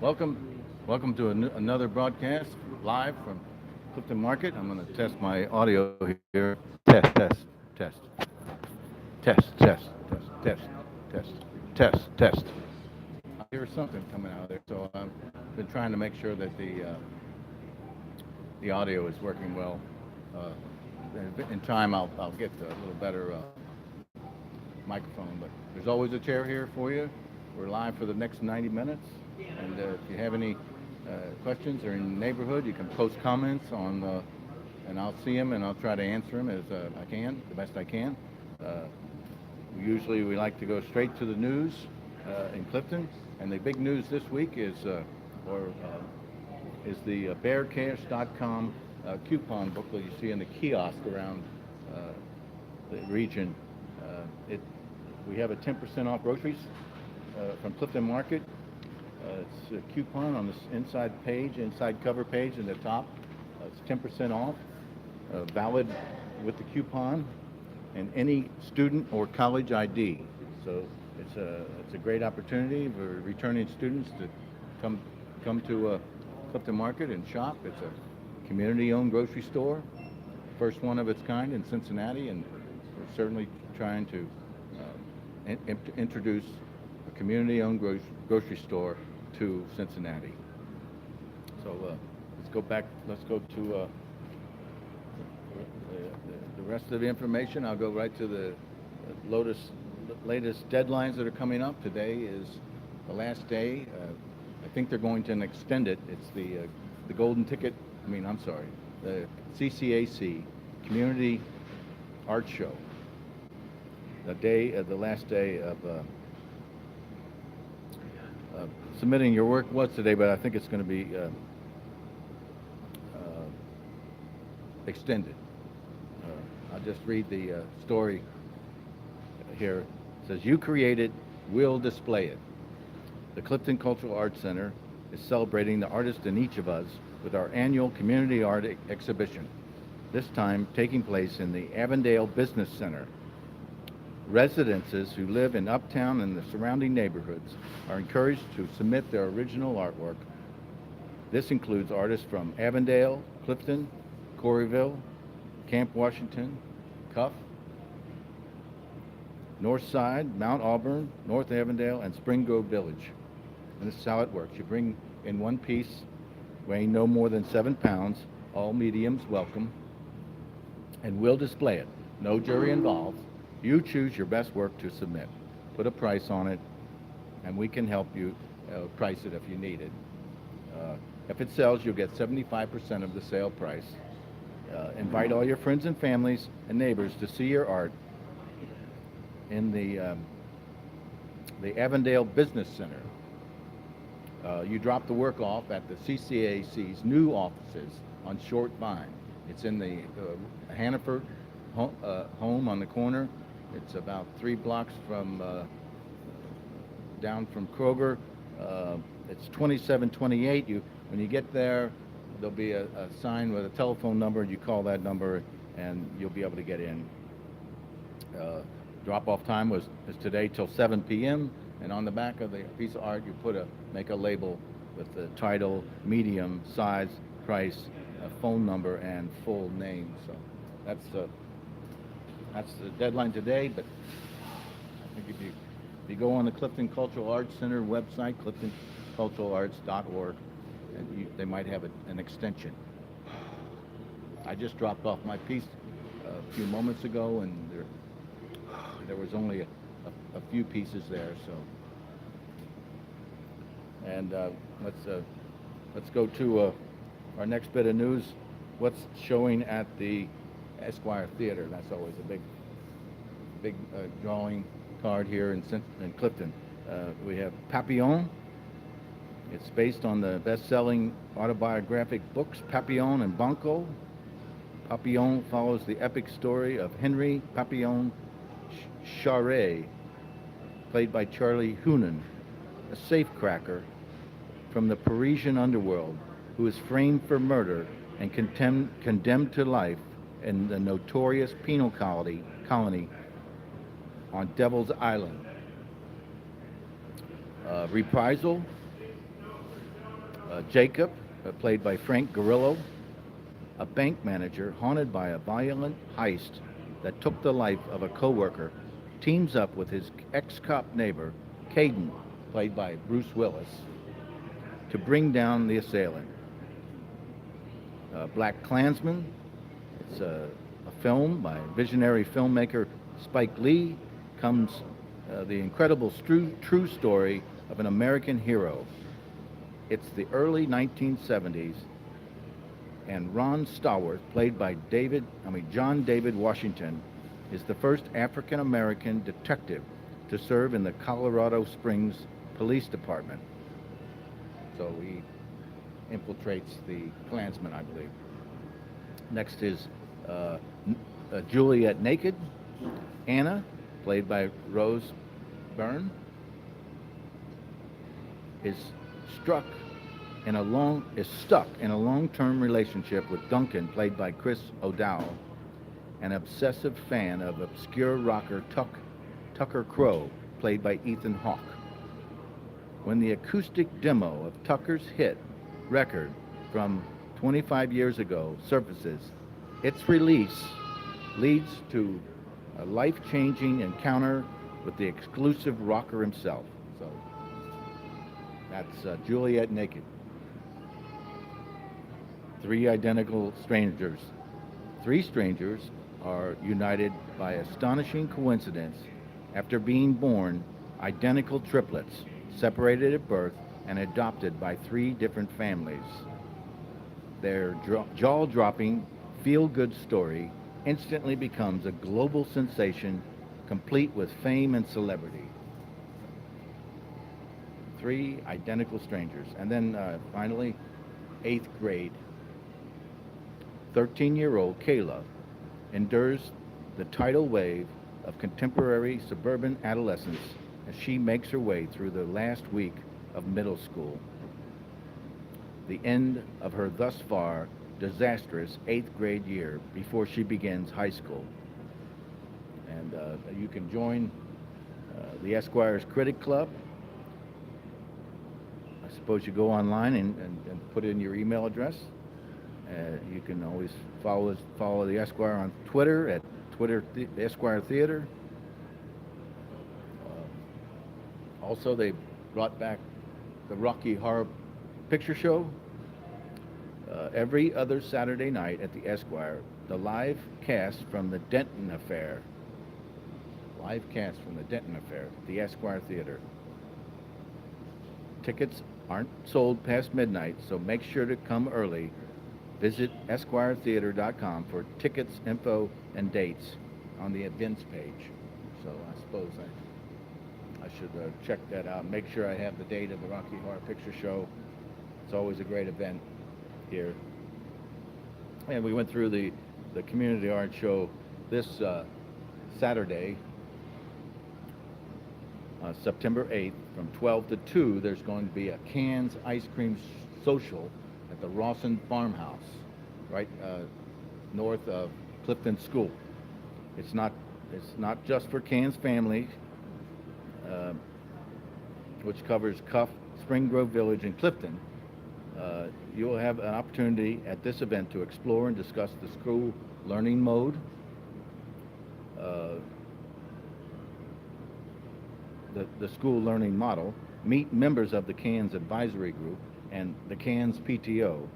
Welcome to another broadcast live from Clifton Market. I'm going to test my audio here. Test, test, test, test. I hear something coming out of there, so I've been trying to make sure that the audio is working well. Uh, in time, I'll get a little better microphone, but there's always a chair here for you. We're live for the next 90 minutes, and if you have any questions or in the neighborhood, you can post comments on, and I'll see them and I'll try to answer them as I can, the best I can. Uh, Usually we like to go straight to the news in Clifton, and the big news this week is the bearcash.com coupon booklet you see in the kiosk around the region. It We have a 10% off groceries from Clifton Market. It's a coupon on the inside cover page in the top. It's 10% off, valid with the coupon and any student or college ID. So it's a great opportunity for returning students to come to Clifton Market and shop. It's a community-owned grocery store, first one of its kind in Cincinnati, and we're certainly trying to introduce a community-owned grocery store to Cincinnati. So let's go to the rest of the information. I'll go right to the latest deadlines that are coming up. Today is the last day. I think they're going to extend it. It's the golden ticket. The CCAC Community Art Show. The last day of submitting your work was today, but I think it's going to be extended. I'll just read the story here. It says, "You create it, we'll display it." The Clifton Cultural Arts Center is celebrating the artist in each of us with our annual community art exhibition, this time taking place in the Avondale Business Center. Residents who live in Uptown and the surrounding neighborhoods are encouraged to submit their original artwork. This includes artists from Avondale, Clifton, Corryville, Camp Washington, Cuff, North Side, Mount Auburn, North Avondale, and Spring Grove Village. And this is how it works. You bring in one piece weighing no more than 7 pounds, all mediums welcome, and we'll display it. No jury involved. You choose your best work to submit. Put a price on it, and we can help you price it if you need it. If it sells, you'll get 75% of the sale price. Invite all your friends and families and neighbors to see your art in the Avondale Business Center. You drop the work off at the CCAC's new offices on Short Vine. It's in the Hannaford home on the corner. It's about 3 blocks down from Kroger. It's 2728. When you get there, there'll be a sign with a telephone number. You call that number, and you'll be able to get in. Drop-off time is today till 7 p.m. And on the back of the piece of art, you make a label with the title, medium, size, price, phone number, and full name. So that's the deadline today. But I think if you go on the Clifton Cultural Arts Center website, cliftonculturalarts.org, and they might have an extension. I just dropped off my piece a few moments ago, and there was only a few pieces there. So, and let's go to our next bit of news. What's showing at the Esquire Theater? That's always a big drawing card here in Clifton. We have Papillon. It's based on the best-selling autobiographic books Papillon and Banco. Papillon follows the epic story of Henry Papillon Charret, played by Charlie Hunnam, a safecracker from the Parisian underworld who is framed for murder and condemned to life in the notorious penal colony on Devil's Island. Reprisal Jacob, played by Frank Grillo, a bank manager haunted by a violent heist that took the life of a coworker, teams up with his ex-cop neighbor, Caden, played by Bruce Willis, to bring down the assailant. Black Klansman, it's a film by visionary filmmaker Spike Lee, comes the incredible true story of an American hero. It's the early 1970s, and Ron Stallworth, played by John David Washington, is the first African-American detective to serve in the Colorado Springs Police Department. So he infiltrates the Klansmen, I believe. Next is Juliet Naked. Anna, played by Rose Byrne, is stuck in a long-term relationship with Duncan, played by Chris O'Dowd, an obsessive fan of obscure rocker Tucker Crow, played by Ethan Hawke. When the acoustic demo of Tucker's hit record from 25 years ago surfaces, its release leads to a life-changing encounter with the exclusive rocker himself. So that's Juliet Naked. Three identical strangers. Three strangers are united by astonishing coincidence after being born identical triplets, separated at birth and adopted by three different families. Their jaw-dropping, feel-good story instantly becomes a global sensation, complete with fame and celebrity. Three identical strangers. And then finally, 8th grade. 13-year-old Kayla endures the tidal wave of contemporary suburban adolescence as she makes her way through the last week of middle school, the end of her thus far disastrous 8th grade year before she begins high school. And you can join the Esquire's Critic Club. I suppose you go online and put in your email address. You can always follow the Esquire on Twitter at Esquire Theater. Also, they brought back the Rocky Horror Picture Show. Every other Saturday night at the Esquire, the live cast from the Denton Affair. The Esquire Theater. Tickets aren't sold past midnight, so make sure to come early. Visit esquiretheater.com for tickets, info, and dates on the events page. So I suppose I should check that out. Make sure I have the date of the Rocky Horror Picture Show. It's always a great event here. And we went through the community art show this Saturday, September 8th, from 12 to 2. There's going to be a cans ice cream social at the Rawson Farmhouse, right north of Clifton School. It's not just for Cans family, which covers Cuff, Spring Grove Village, and Clifton. You will have an opportunity at this event to explore and discuss the school learning mode, the school learning model, meet members of the CANS advisory group and the CANS PTO,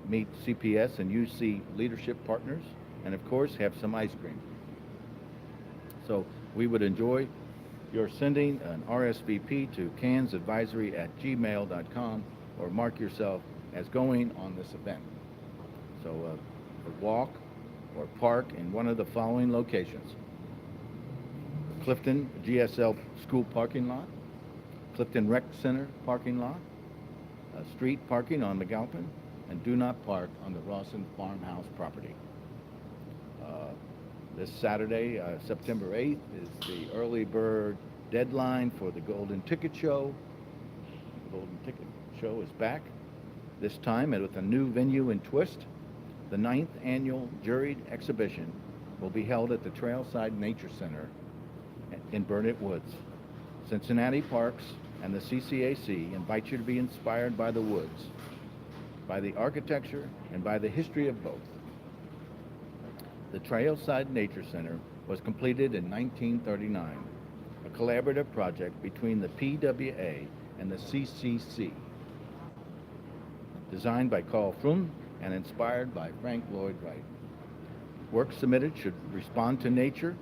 meet CPS and UC leadership partners, and of course have some ice cream. So we would enjoy your sending an RSVP to cansadvisory@gmail.com or mark yourself as going on this event. So walk or park in one of the following locations: the Clifton GSL School parking lot, Clifton Rec Center parking lot, street parking on McAlpin, and do not park on the Rawson Farmhouse property. This Saturday, September 8th, is the early bird deadline for the Golden Ticket Show. The Golden Ticket Show is back, this time with a new venue and twist. The 9th annual juried exhibition will be held at the Trailside Nature Center in Burnett Woods. Cincinnati Parks and the CCAC invite you to be inspired by the woods, by the architecture, and by the history of both. The Trailside Nature Center was completed in 1939, a collaborative project between the PWA and the CCC, designed by Carl Froome and inspired by Frank Lloyd Wright. Work submitted should respond to nature,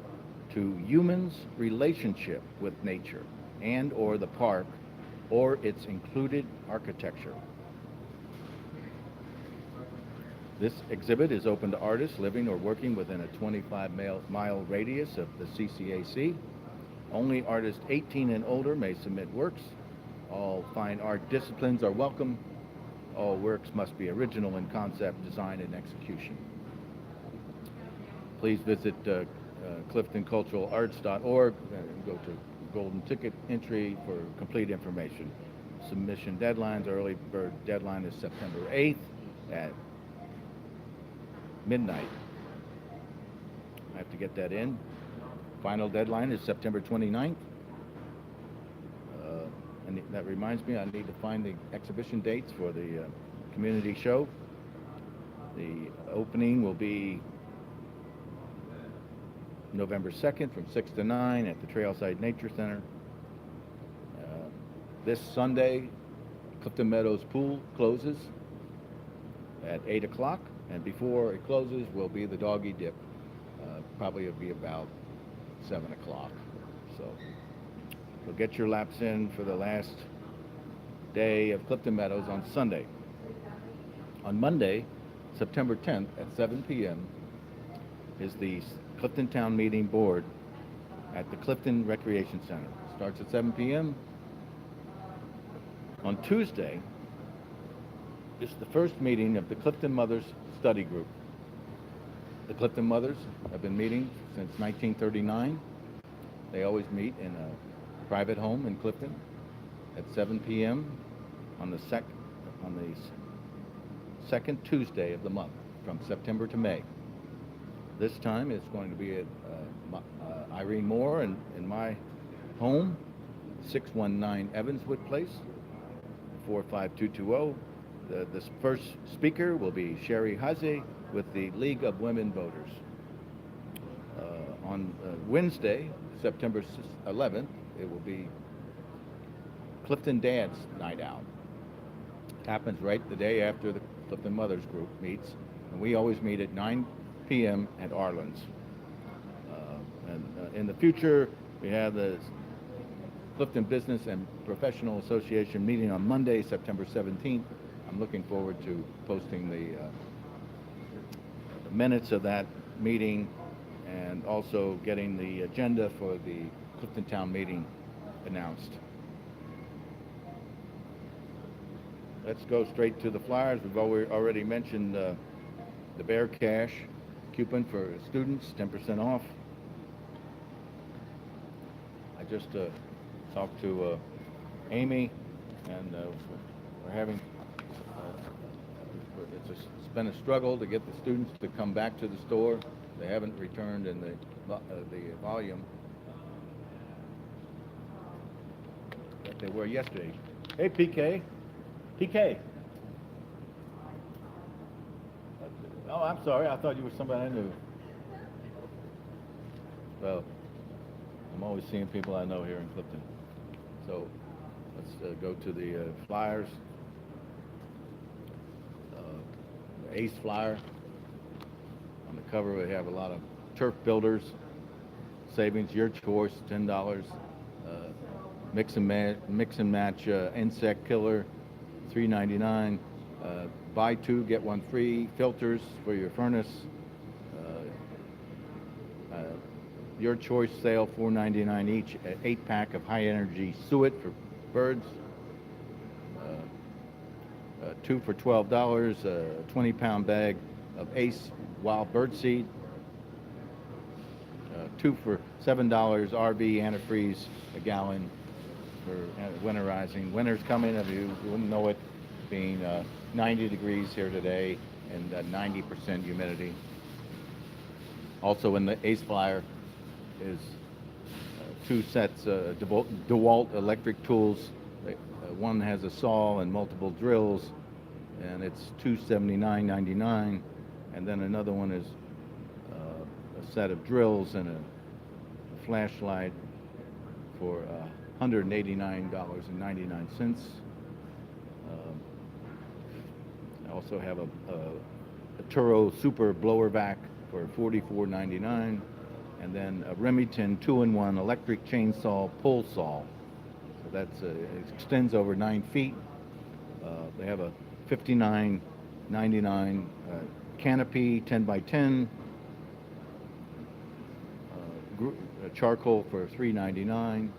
to humans' relationship with nature and or the park or its included architecture. This exhibit is open to artists living or working within a 25-mile radius of the CCAC. Only artists 18 and older may submit works. All fine art disciplines are welcome. All works must be original in concept, design, and execution. Please visit cliftonculturalarts.org and go to golden ticket entry for complete information. Submission deadlines, early bird deadline is September 8th at midnight. I have to get that in. Final deadline is September 29th. And that reminds me, I need to find the exhibition dates for the community show. The opening will be November 2nd from 6 to 9 at the Trailside Nature Center. This Sunday, Clifton Meadows Pool closes at 8 o'clock, and before it closes will be the doggy dip. Probably it'll be about 7 o'clock. So get your laps in for the last day of Clifton Meadows on Sunday. On Monday, September 10th at 7 p.m. is the Clifton Town Meeting Board at the Clifton Recreation Center. Starts at 7 p.m. On Tuesday is the first meeting of the Clifton Mothers Study Group. The Clifton Mothers have been meeting since 1939. They always meet in a private home in Clifton at 7 p.m. on the second Tuesday of the month from September to May. This time it's going to be at Irene Moore in my home, 619 Evanswood Place, 45220. This first speaker will be Sherry Haze with the League of Women Voters. On Wednesday, September 11th, it will be Clifton Dad's Night Out. Happens right the day after the Clifton Mothers Group meets, and we always meet at 9 p.m. at Arlen's. In the future, we have the Clifton Business and Professional Association meeting on Monday, September 17th. I'm looking forward to posting the minutes of that meeting and also getting the agenda for the Clifton Town meeting announced. Let's go straight to the flyers. We've already mentioned the Bear Cash coupon for students, 10% off. I just talked to Amy, and we're having, it's been a struggle to get the students to come back to the store. They haven't returned in the volume that they were yesterday. Hey, PK. PK. Oh, I'm sorry. I thought you were somebody I knew. Well, I'm always seeing people I know here in Clifton. So let's go to the flyers. The Ace flyer. On the cover, we have a lot of turf builders. Savings, your choice, $10. Mix and match insect killer, $3.99. Buy two, get one free. Filters for your furnace. Your choice sale, $4.99 each. 8-pack of high energy suet for birds. 2 for $12. A 20-pound bag of Ace wild bird seed. 2 for $7. RV antifreeze, a gallon for winterizing. Winter's coming, if you wouldn't know it, being 90 degrees here today and 90% humidity. Also in the Ace flyer is 2 sets DeWalt electric tools one has a saw and multiple drills, and it's $279.99. And then another one is a set of drills and a flashlight for $189.99. I also have a Turo Super Blower Vac for $44.99, and then a Remington 2-in-1 electric chainsaw pull saw. So that's it extends over 9 feet. They have a $59.99 canopy 10x10, charcoal for $3.99.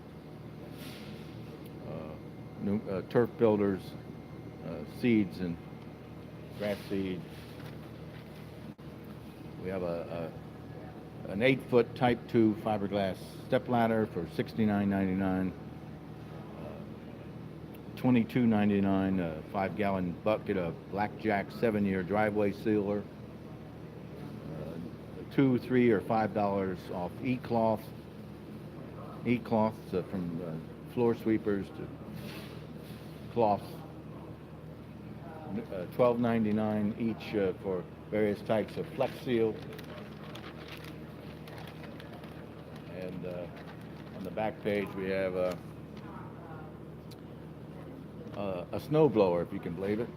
Turf builders, seeds and grass seed. We have an 8-foot Type 2 fiberglass step ladder for $69.99. $22.99, a 5-gallon bucket of Blackjack 7-year driveway sealer. $2, $3, or $5 off e-cloths. E-cloths from floor sweepers to cloths. $12.99 each for various types of Flex Seal. And on the back page we have a snow blower, if you can believe it.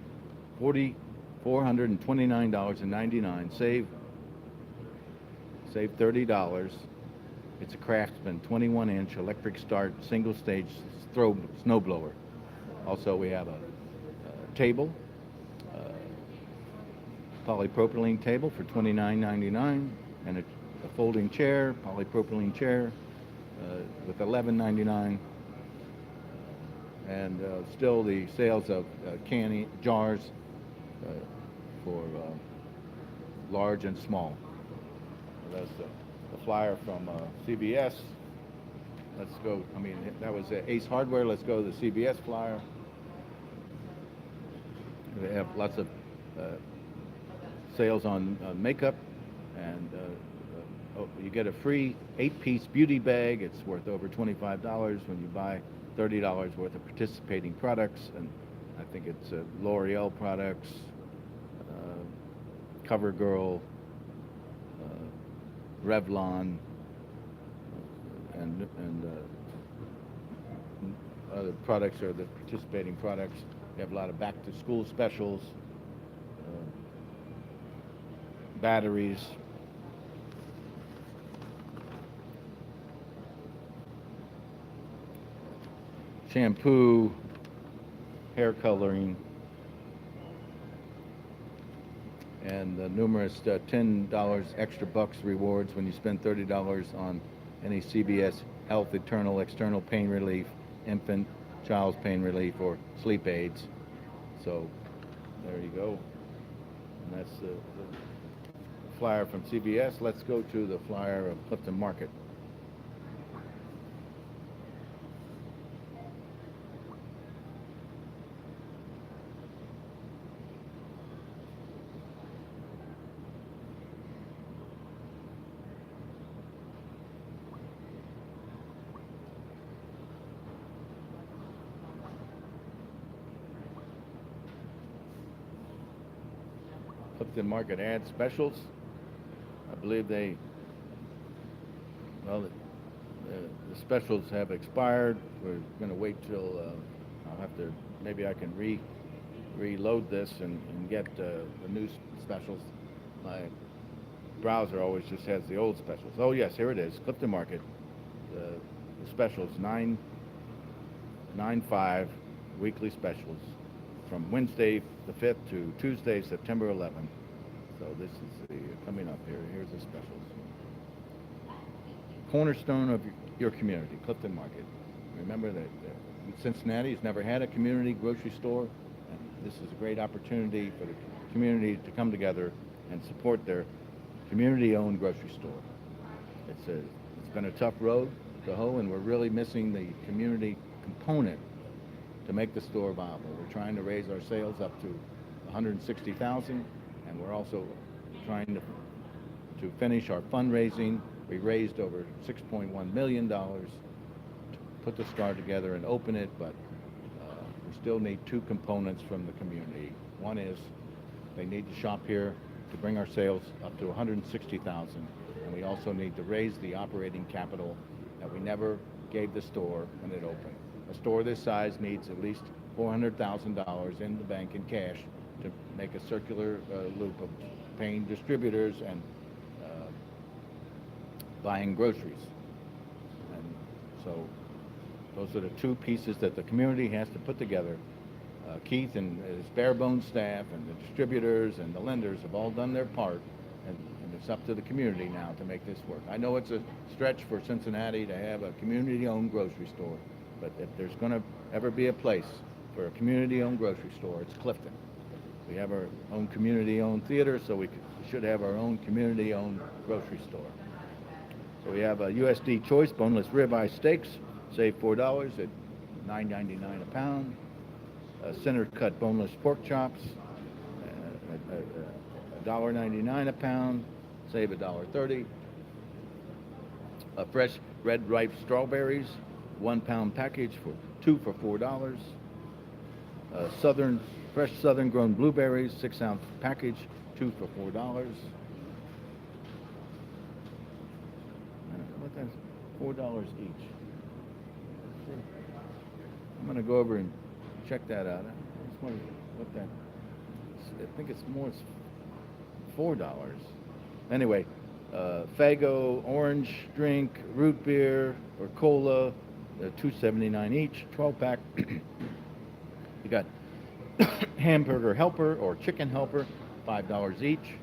$429.99. Save $30. It's a Craftsman 21-inch electric start single stage throw snow blower. Also we have a table, polypropylene table for $29.99, and a folding chair, polypropylene chair with $11.99. And still the sales of canning jars for large and small. That's the flyer from CVS. Let's go. I mean, that was Ace Hardware. Let's go to the CVS flyer. They have lots of sales on makeup, and you get a free 8-piece beauty bag. It's worth over $25 when you buy $30 worth of participating products, and I think it's L'Oreal products, CoverGirl, Revlon, and other products are the participating products. You have a lot of back-to-school specials, batteries, shampoo, hair coloring, and numerous $10 extra bucks rewards when you spend $30 on any CBS Health internal external pain relief, infant, child's pain relief, or sleep aids. So there you go. And that's the flyer from CBS. Let's go to the flyer of Clifton Market. Clifton Market ad specials. I believe the specials have expired. We're going to wait till I'll have to, maybe I can reload this and get the new specials. My browser always just has the old specials. Oh yes, here it is, Clifton Market. The specials, 9/5 weekly specials from Wednesday the 5th to Tuesday, September 11th. So this is the coming up here. Here's the specials. Cornerstone of your community, Clifton Market. Remember that Cincinnati has never had a community grocery store, and this is a great opportunity for the community to come together and support their community-owned grocery store. It's been a tough road to hoe, and we're really missing the community component to make the store viable. We're trying to raise our sales up to $160,000, and we're also trying to finish our fundraising. We raised over $6.1 million to put the store together and open it, but still need two components from the community. One is they need to shop here to bring our sales up to 160,000, and we also need to raise the operating capital that we never gave the store when it opened. A store this size needs at least $400,000 in the bank in cash to make a circular loop of paying distributors and buying groceries. And so those are the two pieces that the community has to put together. Keith and his bare bones staff and the distributors and the lenders have all done their part, and it's up to the community now to make this work. I know it's a stretch for Cincinnati to have a community-owned grocery store, but if there's going to ever be a place for a community-owned grocery store, it's Clifton. We have our own community-owned theater, so we should have our own community-owned grocery store. So we have a USD Choice boneless ribeye steaks, save $4 at $9.99 a pound. Center cut boneless pork chops, $1.99 a pound, save $1.30. Fresh red ripe strawberries, 1 pound package for two for $4. Fresh southern grown blueberries, 6 ounce package, two for $4. What that's $4 each. I'm gonna go over and check that out. I just wonder what that. I think it's more. It's $4. Anyway, Fago orange drink, root beer or cola, $2.79 each, 12-pack. You got hamburger helper or chicken helper, $5 each.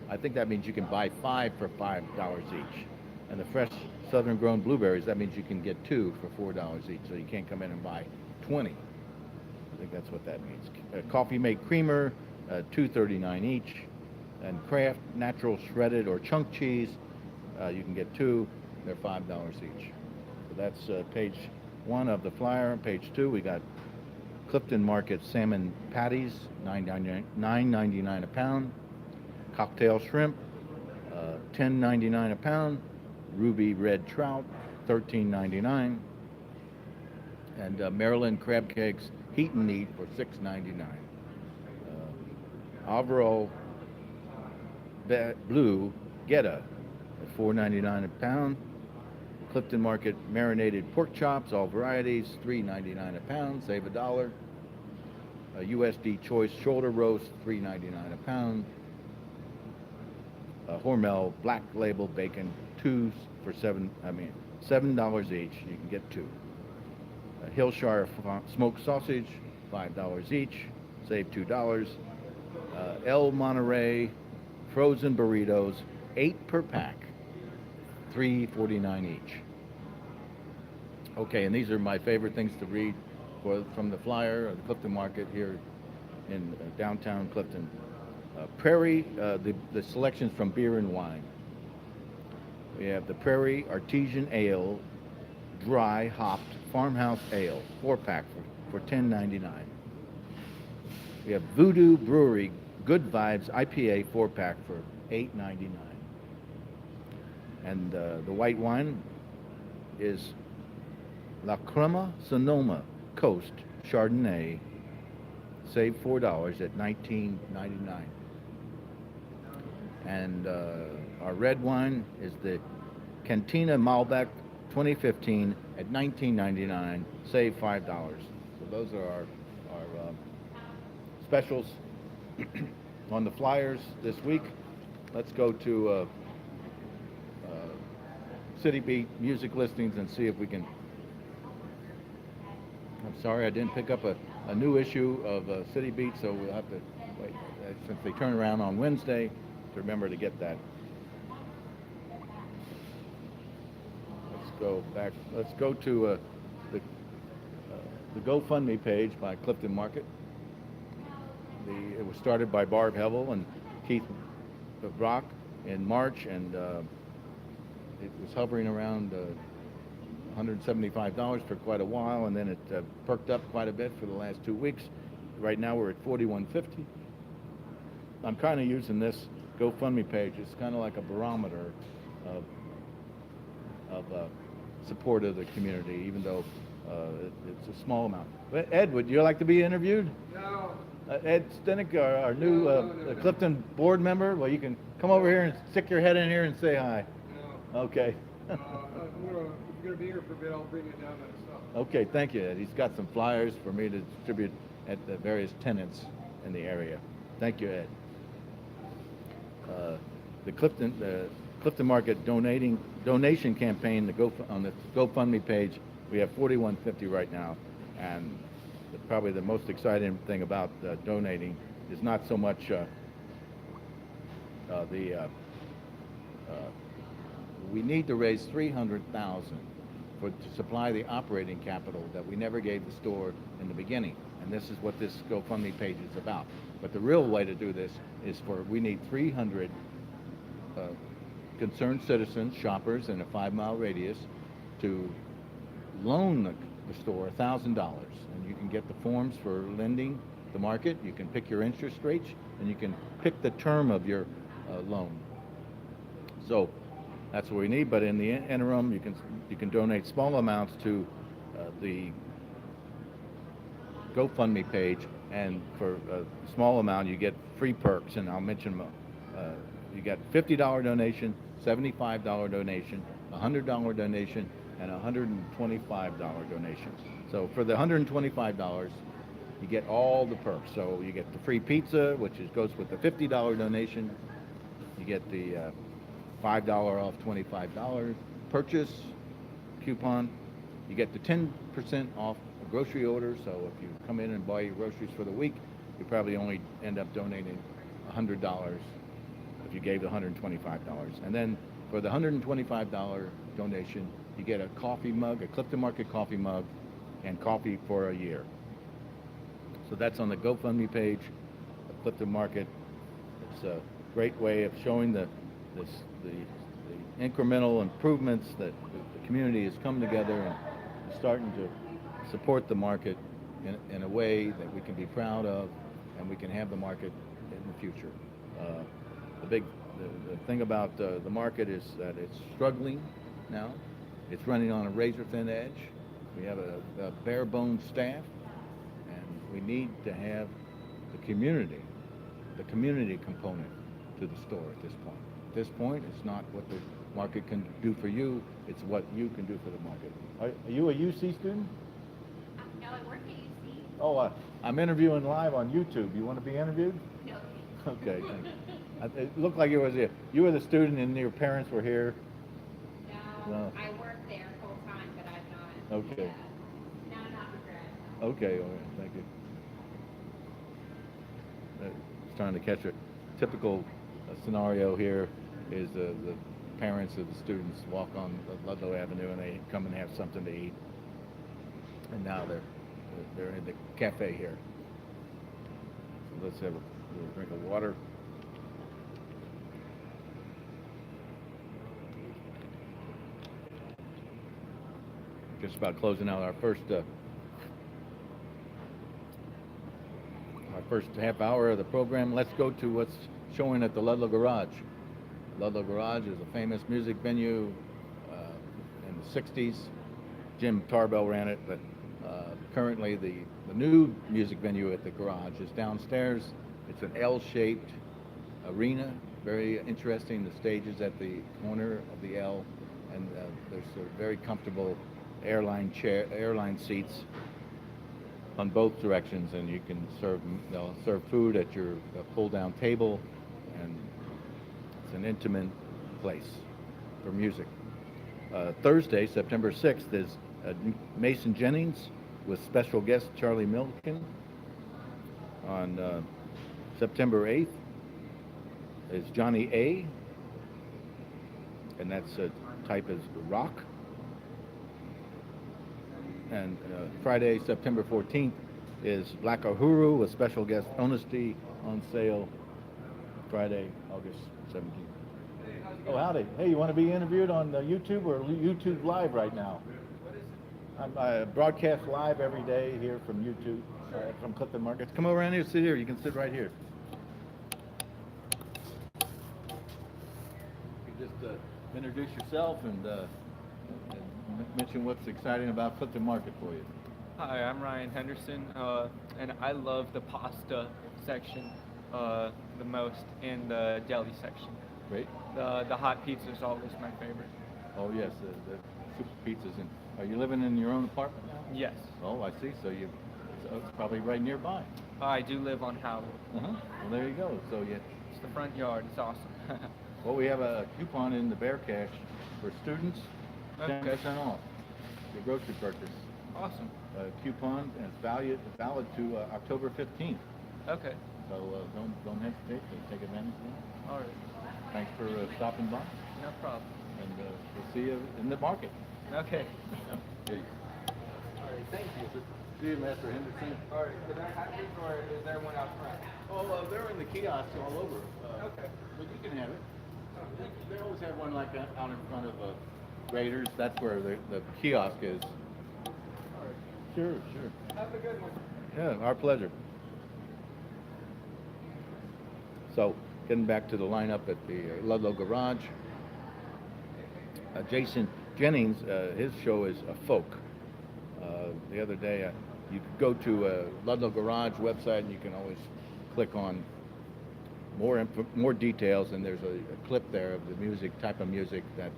I think that means you can buy 5 for $5 each. And the fresh southern grown blueberries, that means you can get 2 for $4 each, so you can't come in and buy 20. I think that's what that means. Coffee Mate creamer, $2.39 each. And Kraft natural shredded or chunk cheese, you can get 2, they're $5 each. So that's page 1 of the flyer. Page 2, we got Clifton Market salmon patties, $9.99 a pound. Cocktail shrimp, $10.99 a pound. Ruby red trout, $13.99, and Maryland crab cakes, heat and eat for $6.99. Avro blue Geta at $4.99 a pound. Clifton Market marinated pork chops, all varieties, $3.99 a pound, save $1. USD Choice shoulder roast, $3.99 a pound. Hormel black label bacon, 2 for $7 each. You can get 2. Hillshire smoked sausage, $5 each, save $2. El Monterey frozen burritos, 8 per pack, $3.49 each. Okay, and these are my favorite things to read from the flyer of the Clifton Market here in downtown Clifton. Prairie, the selections from beer and wine. We have the Prairie Artesian Ale, dry hopped farmhouse ale, 4-pack for $10.99. We have Voodoo Brewery Good Vibes IPA 4-pack for $8.99. And the white wine is La Crema Sonoma Coast Chardonnay, save $4 at $19.99. And our red wine is the Cantina Malbec 2015 at $19.99, save $5. So those are our specials on the flyers this week. Let's go to City Beat music listings and see if we can. I'm sorry I didn't pick up a new issue of City Beat, so we'll have to wait since they turn around on Wednesday to remember to get that. Let's go back. Let's go to the GoFundMe page by Clifton Market. It was started by Barb Hevel and Keith Brock in March, and it was hovering around $175 for quite a while, and then it perked up quite a bit for the last 2 weeks. Right now we're at $41.50. I'm kind of using this GoFundMe page. It's kind of like a barometer of support of the community, even though It's a small amount. But Ed, would you like to be interviewed? No. Ed Stenick, our new No. Clifton board member. Well, you can come over here and stick your head in here and say hi. No. Okay. If you're gonna be here for a bit, I'll bring you down that stuff. Okay, thank you, Ed. He's got some flyers for me to distribute at the various tenants in the area. Thank you, Ed. The Clifton Market donation campaign, on the GoFundMe page, we have $41.50 right now, and probably the most exciting thing about donating is not so much we need to raise $300,000 to supply the operating capital that we never gave the store in the beginning, and this is what this GoFundMe page is about. But the real way to do this is we need 300 concerned citizens, shoppers in a 5-mile radius, to loan the store $1,000, and you can get the forms for lending the market. You can pick your interest rates, and you can pick the term of your loan. So that's what we need. But in the interim, you can donate small amounts to the GoFundMe page, and for a small amount you get free perks, and I'll mention them. You get $50 donation, $75 donation, $100 donation, and $125 donation. So for the $125, you get all the perks. So you get the free pizza, which goes with the $50 donation. You get the $5 off $25 purchase coupon. You get the 10% off a grocery order. So if you come in and buy your groceries for the week, you probably only end up donating $100 if you gave the $125. And then for the $125 donation, you get a coffee mug, a Clifton Market coffee mug, and coffee for a year. So that's on the GoFundMe page of Clifton Market. It's a great way of showing the incremental improvements that the community has come together and starting to support the market in a way that we can be proud of, and we can have the market in the future. The thing about the market is that it's struggling now. It's running on a razor-thin edge. We have a bare-bones staff, and we need to have the community component to the store at this point. At this point, it's not what the market can do for you, it's what you can do for the market. Are you a UC student? No, I work at UC. Oh, I'm interviewing live on YouTube. You want to be interviewed? No. Okay, thanks. It looked like you were the student and your parents were here. No, I work there full time, but I'm not. Okay. No, not a grad. Okay, all right, thank you. Just trying to catch a typical scenario here is the parents of the students walk on Ludlow Avenue and they come and have something to eat, and now they're in the cafe here. So let's have a little drink of water. Just about closing out our first half hour of the program. Let's go to what's showing at the Ludlow Garage. Ludlow Garage is a famous music venue in the 60s. Jim Tarbell ran it, but currently the new music venue at the Garage is downstairs. It's an L-shaped arena, very interesting. The stage is at the corner of the L, and there's very comfortable airline seats on both directions, and you can they'll serve food at your pull-down table, and it's an intimate place for music. Thursday, September 6th, is Mason Jennings with special guest Charlie Milken. On September 8th is Johnny A, and that's type is rock. And Friday, September 14th, is Black Uhuru with special guest Honesty on sale. Friday, August 17th. Oh, howdy. Hey, you want to be interviewed on YouTube or YouTube Live right now? I broadcast live every day here from YouTube, from Clifton Markets. Come over around here, sit here. You can sit right here. You just introduce yourself and mention what's exciting about Clifton Market for you. Hi, I'm Ryan Henderson, and I love the pasta section the most, and the deli section. Great. The hot pizza is always my favorite. Oh yes, the super pizzas. And are you living in your own apartment now? Yes. Oh, I see. So it's probably right nearby. I do live on Howard. Well, there you go. So It's the front yard. It's awesome. well, we have a coupon in the Bear Cash for students, 10% off your grocery purchase. Awesome. Coupon, and it's valid to October 15th. Okay. So don't hesitate to take advantage of that. All right. Thanks for stopping by, No problem. and we'll see you in the market. Okay. Yeah. All right, thank you. See you, Master Henderson. All right, can I have this, or is there one out front? Oh, they're in the kiosks all over. Okay. But you can have it. They always have one like that out in front of Raiders. That's where the kiosk is. All right. Sure. Have a good one. Yeah, our pleasure. So, getting back to the lineup at the Ludlow Garage. Jason Jennings, his show is a folk. The other day, you could go to Ludlow Garage website and you can always click on more details, and there's a clip there of the music, type of music that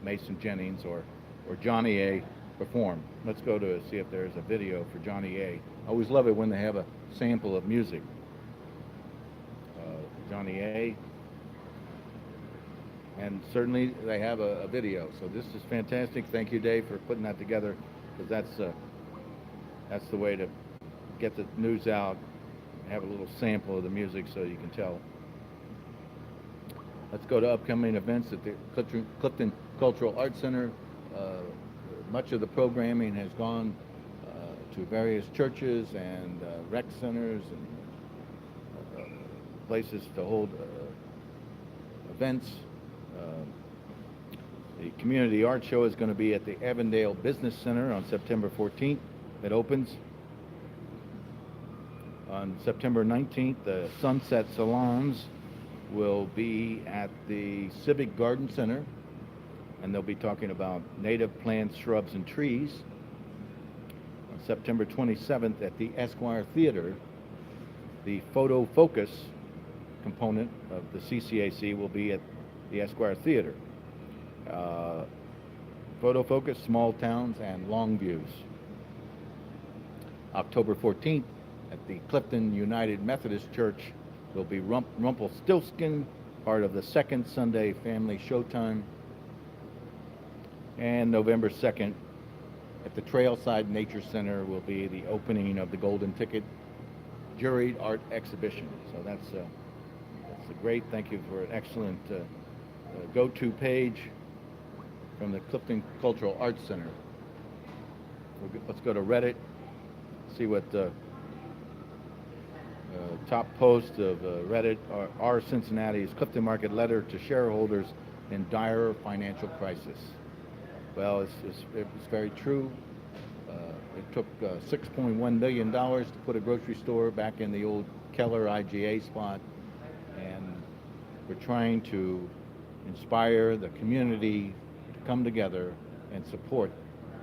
Mason Jennings or Johnny A perform. Let's go to see if there's a video for Johnny A. I always love it when they have a sample of music. Johnny A. And certainly they have a video. So this is fantastic. Thank you, Dave, for putting that together, because that's the way to get the news out. Have a little sample of the music so you can tell. Let's go to upcoming events at the Clifton Cultural Arts Center. Much of the programming has gone to various churches and rec centers and places to hold events. The Community Art Show is going to be at the Avondale Business Center on September 14th. It opens. On September 19th, the Sunset Salons will be at the Civic Garden Center, and they'll be talking about native plants, shrubs, and trees. On September 27th, at the Esquire Theater, the Photo Focus component of the CCAC will be at the Esquire Theater. Photo Focus, Small Towns, and Long Views. October 14th, at the Clifton United Methodist Church, will be Rumpelstiltskin, part of the Second Sunday Family Showtime. And November 2nd, at the Trailside Nature Center, will be the opening of the Golden Ticket Juried Art Exhibition. So that's great. Thank you for an excellent go-to page from the Clifton Cultural Arts Center. Let's go to Reddit, see what top post of Reddit are Cincinnati's Clifton Market letter to shareholders in dire financial crisis. Well, it's very true. It took $6.1 million to put a grocery store back in the old Keller IGA spot, and we're trying to inspire the community to come together and support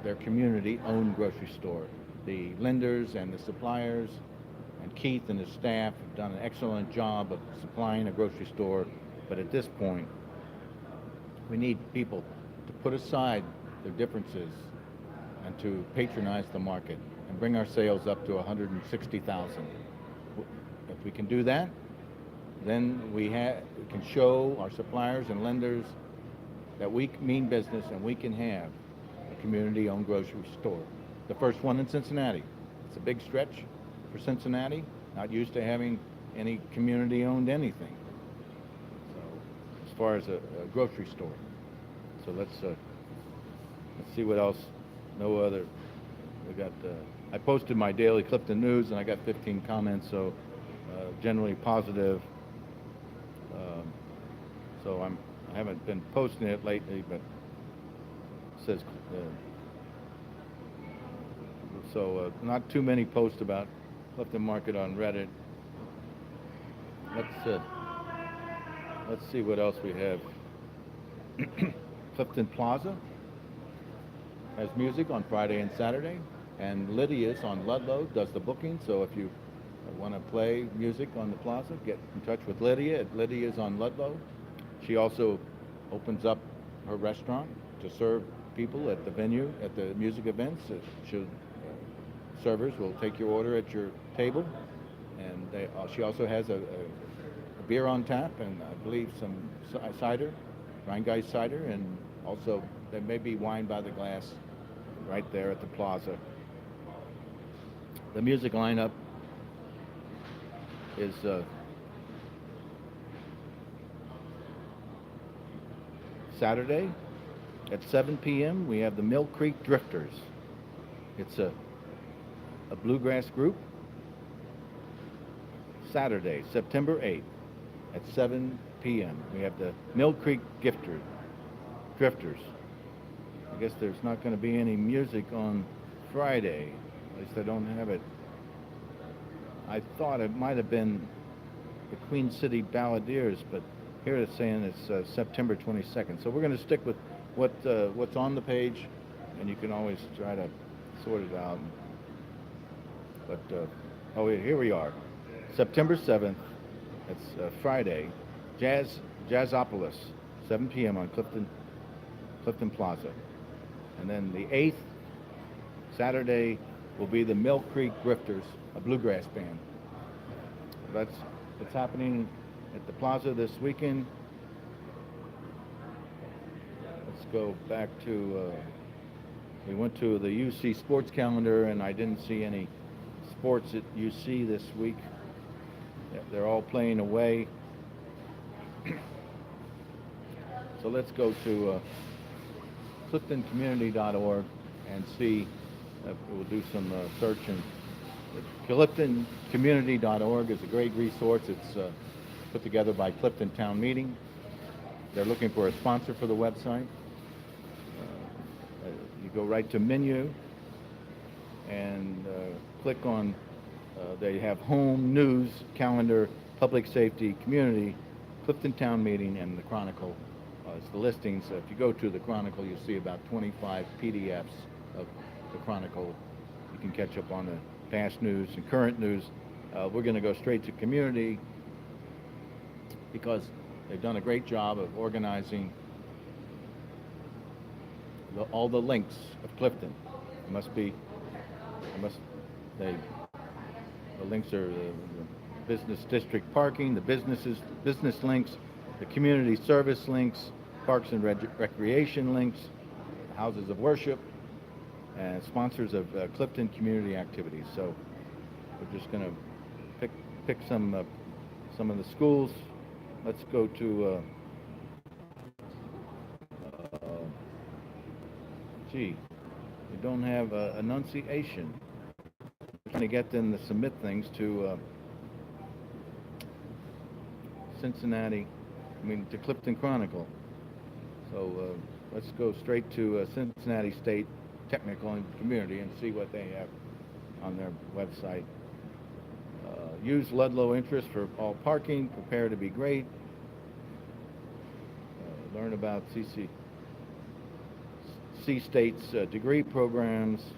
their community-owned grocery store. The lenders and the suppliers and Keith and his staff have done an excellent job of supplying a grocery store, but at this point, we need people to put aside their differences and to patronize the market and bring our sales up to 160,000. If we can do that, then we can show our suppliers and lenders that we mean business and we can have a community-owned grocery store. The first one in Cincinnati. It's a big stretch for Cincinnati, not used to having any community-owned anything. So, as far as a grocery store. So let's see what else. No other. We got. I posted my daily Clifton News, and I got 15 comments. So generally positive. So I haven't been posting it lately, but it says. So not too many posts about Clifton Market on Reddit. Let's see what else we have. Clifton Plaza. has music on Friday and Saturday, and Lydia's on Ludlow does the booking. So if you want to play music on the Plaza, get in touch with Lydia at Lydia's on Ludlow. She also opens up her restaurant to serve people at the venue, at the music events. Servers will take your order at your table, and she also has a beer on tap, and I believe some cider, Rheingeist cider, and also there may be wine by the glass right there at the Plaza. The music lineup is Saturday at 7 p.m. we have the Mill Creek Drifters. It's a bluegrass group. Saturday, September 8th at 7 p.m. we have the Mill Creek Drifters. I guess there's not going to be any music on Friday. At least I don't have it. I thought it might have been the Queen City Balladeers, but here it's saying it's September 22nd. So we're going to stick with what's on the page, and you can always try to sort it out. But here we are, September 7th. It's Friday, Jazzopolis, 7 p.m. on Clifton Plaza, and then the 8th, Saturday, will be the Mill Creek Drifters, a bluegrass band. That's what's happening at the Plaza this weekend. Let's go back to, we went to the UC sports calendar, and I didn't see any sports at UC this week. They're all playing away. So let's go to cliftoncommunity.org and see. We'll do some searching. Cliftoncommunity.org is a great resource. It's put together by Clifton Town Meeting. They're looking for a sponsor for the website. You go right to menu and click on, they have home, news, calendar, public safety, community, Clifton Town Meeting, and the Chronicle. It's the listings. If you go to the Chronicle, you'll see about 25 PDFs of the Chronicle. You can catch up on the past news and current news. We're going to go straight to community because they've done a great job of organizing all the links of Clifton. The links are the business district parking, the business links, the community service links, parks and recreation links, houses of worship, and sponsors of Clifton community activities. So we're just going to pick some of the schools. Let's go to we don't have enunciation. We're trying to get them to submit things to to Clifton Chronicle. So let's go straight to Cincinnati State Technical and Community and see what they have on their website. Use Ludlow interest for all parking. Prepare to be great. Learn about C-State's degree programs.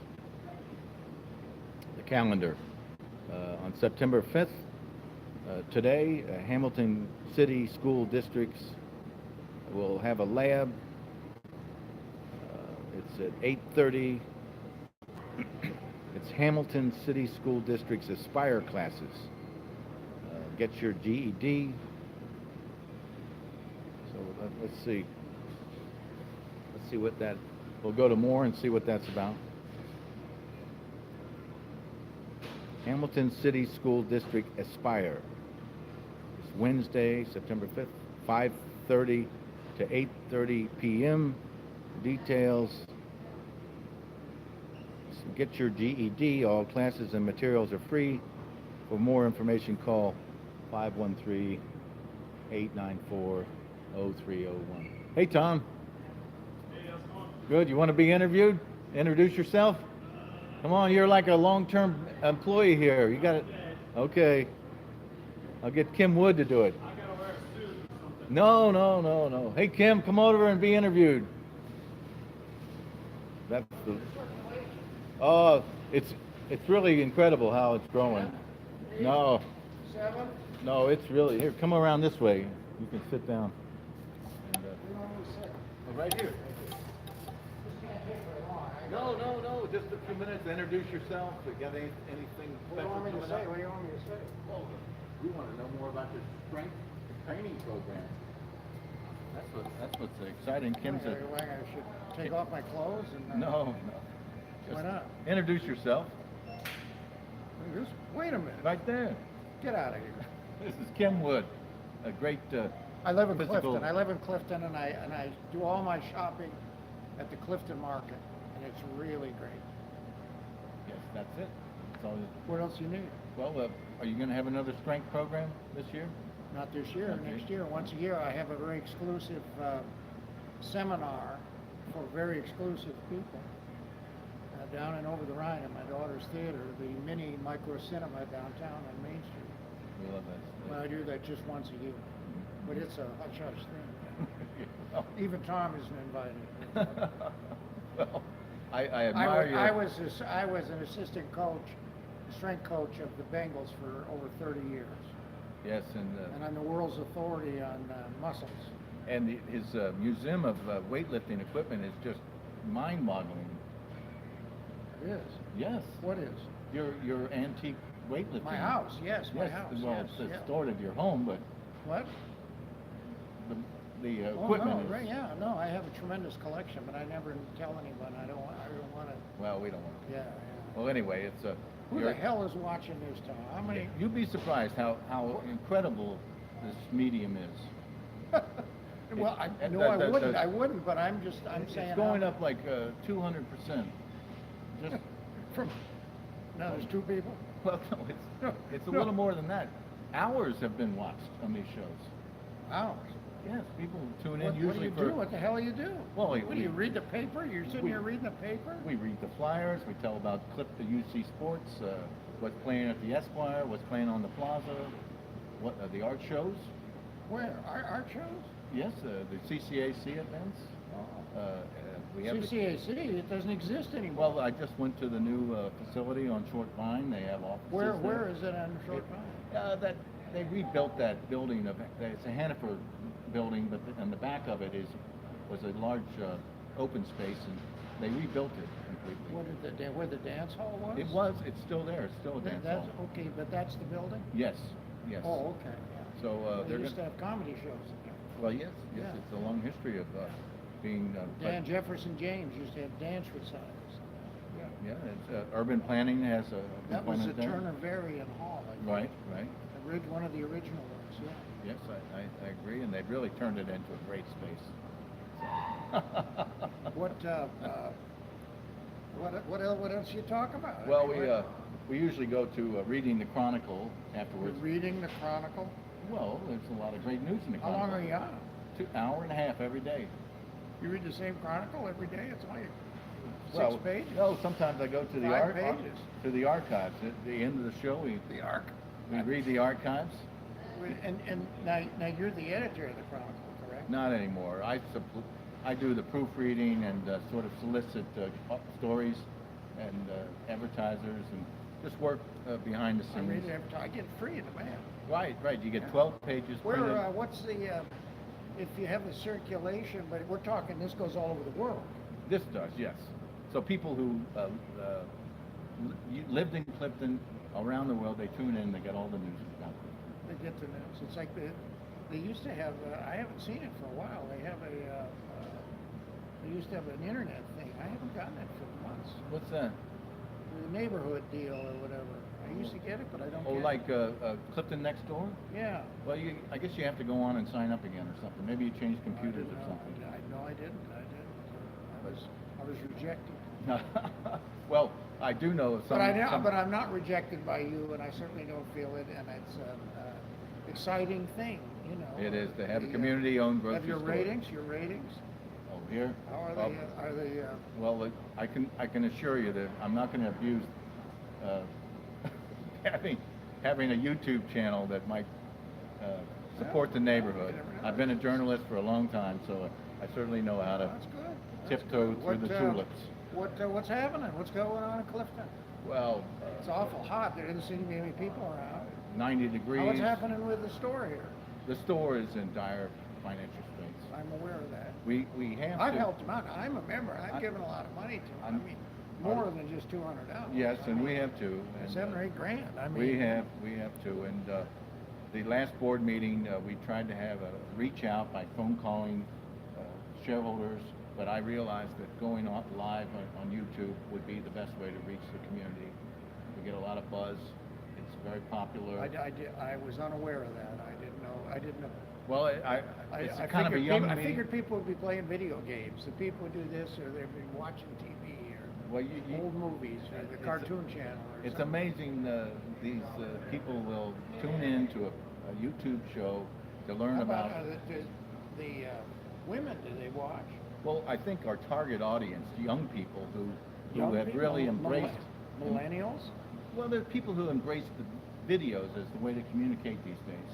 The calendar. On September 5th, today, Hamilton City School Districts will have a lab. It's at 8:30. It's Hamilton City School District's Esquire classes. Get your GED. So let's see. Let's see what that. We'll go to more and see what that's about. Hamilton City School District Esquire. It's Wednesday, September 5th, 5:30 to 8:30 p.m. Details. Get your GED. All classes and materials are free. For more information, call 513-894-0301. Hey, Tom. Hey, how's it going? Good. You want to be interviewed? Introduce yourself. Come on, you're like a long-term employee here. You got it. Okay. I'll get Kim Wood to do it. I gotta wear a suit or something. No. Hey, Kim, come over and be interviewed. That's the. Oh, it's really incredible how it's growing. No, 7? no, it's really here. Come around this way. You can sit down. And, right here. No, no, no. Just a few minutes. Introduce yourself. Got anything What do you special want me to coming say? up? What do you want me to say? Well, we want to know more about your strength training program. That's what's exciting. Kim's a. I should take off my clothes and... No, no. Why not? Introduce yourself. Wait a minute. Right there. Get out of here. This is Kim Wood, a great. I live in physical- Clifton. I live in Clifton, and I do all my shopping at the Clifton Market, and it's really great. Yes, that's it. That's all. What else you need? Well, are you going to have another strength program this year? Not this year. Okay. Next year, once a year, I have a very exclusive seminar for very exclusive people down and over the Rhine at my daughter's theater, the mini micro cinema downtown on Main Street. We love that. Well, I do that just once a year, but it's a hush-hush thing. Well, Even Tom isn't invited. well, I admire your. I was an assistant coach, strength coach of the Bengals for over 30 years, Yes, and I'm the world's authority on muscles. and his museum of weightlifting equipment is just mind-boggling. It is. Yes. What is? Your antique weightlifting. My house, yes, my Yes, house, well, yes, it's yeah. stored at your home, but What? the Oh, equipment no, is. right, yeah, no, I have a tremendous collection, but I never tell anyone. I don't want to. Well, we don't want to. Yeah, yeah. Well, anyway, it's a. Who the hell is watching this, Tom? How many? You'd be surprised how incredible this medium is. Well, It- no, the- I wouldn't, but I'm saying. It's going up like 200%. Just From, now there's 2 people? well, no, it's a No. little more than that. Hours have been watched on these shows. Hours. Yes, people tune in What do usually you for. do? What the hell do you do? Well, What do you read the paper? You're sitting we- here reading the paper? We read the flyers. We tell about the UC Sports, what's playing at the Esquire, what's playing on the Plaza, what the art shows. Where? Art shows? Yes, the CCAC events. We have. CCAC, it doesn't exist anymore. Well, I just went to the new facility on Short Vine. They have offices there. Where is it on Short Vine? That they rebuilt that building. It's a Hannaford building, but on the back of it was a large open space, and they rebuilt it completely. Where the dance hall was? It was. It's still there. It's still a dance That's hall. okay, but that's the building? Yes. Yes. Oh, okay, yeah. So They they're used to gonna. have comedy shows in there. Well, yes. Yes. Yeah. It's a long history of being. Dan Jefferson James used to have dance recitals. Yeah. It's urban planning has a That was the component there. Turner Varian Hall, I think. Right. Right. One of the original ones, yeah. Yes, I agree, and they've really turned it into a great space. What else you talk about? Well, we usually go to reading the Chronicle You're afterwards. reading the Chronicle? Well, there's a lot of great news in the How Chronicle. long are you on? 2 hour and a half every day. You read the same Chronicle every day? It's only Well, 6 pages? No, sometimes I go to the 5 pages. to the archives. At the end of the show, we read the archives. And now you're the editor of the Chronicle, correct? Not anymore. I do the proofreading and sort of solicit stories and advertisers and just work behind the I read scenes. it every time. I get it free in the mail. Right. You get 12 pages printed. Where, what's the, if you have the circulation, but we're talking, this goes all over the world. This does, yes. So people who lived in Clifton around the world, they tune in, they get all the news about Clifton. They get the news. It's like they used to have, I haven't seen it for a while, they used to have an internet thing. I haven't gotten it for months. What's that? The neighborhood deal or whatever. I used to get it, but I don't Oh, get like it. Clifton next door? Yeah. Well, I guess you have to go on and sign up again or something. Maybe you changed computers or something. No, I didn't. I was rejected. Well, I do know some. But I'm not rejected by you, and I certainly don't feel it, and it's an exciting thing, you know. It is to have a community-owned grocery Have your store. Your ratings? Oh, here? How are Oh, they, are they, Well, I can assure you that I'm not going to abuse having a YouTube channel that might support the neighborhood. I've been a journalist for a long time, so I certainly know how to that's good. That's tiptoe good. through the tulips. What's happening? What's going on in Clifton? Well, It's awful hot. There doesn't seem to be any people around. 90 degrees. What's happening with the store here? The store is in dire financial straits. I'm aware of that. We have I've to. helped them out. I'm a member. I've given a lot of money to them. I mean, more than just $200. Yes, and we have to. And, 7 or 8 grand. I mean, we have to. And the last board meeting, we tried to have a reach out by phone calling shareholders, but I realized that going on live on YouTube would be the best way to reach the community. We get a lot of buzz. It's very popular. I was unaware of that. I didn't know. Well, it's kind of a young I meeting. figured people would be playing video games. The people would do this, or they'd be watching TV, or Well, old movies, or the it's- Cartoon Channel. Or It's something. amazing, these people will tune in to a YouTube show to learn How about. the women? Do they watch? Well, I think our target audience, young people who Young have people? really embraced. Millennials. Well, there are people who embrace the videos as the way to communicate these days.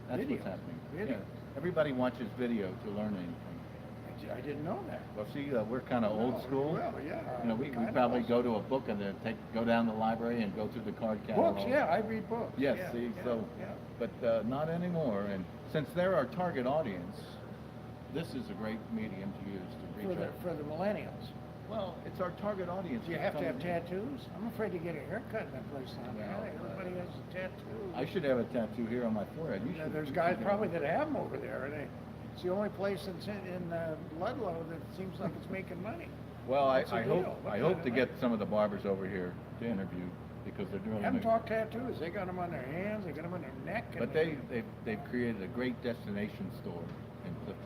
That's Videos? what's happening. Videos? Yeah. Everybody watches video to learn anything. I didn't know that. Well, see, we're kind of old school. Well, yeah. You know, we kinda probably old go to a book and then go down to the library and go through the card catalog. Books, yeah, I read books. Yes, yeah, see, yeah, so, yeah. but not anymore. And since they're our target audience, this is a great medium to use to reach out. For the millennials. Well, it's our target audience. Do you have to have Some- tattoos? I'm afraid to get a haircut in that place down there. Well, Everybody has a tattoo. I should have a tattoo here on my forehead. You should. There's you guys should probably get that have them over there, and it's the only place in Ludlow that seems like it's making money. one. Well, What's the I deal? hope What I kind hope of to money? get some of the barbers over here to interview because they're doing. Have them talk tattoos. They got them on their hands. They got them on their neck. But they've created a great destination store in Clifton.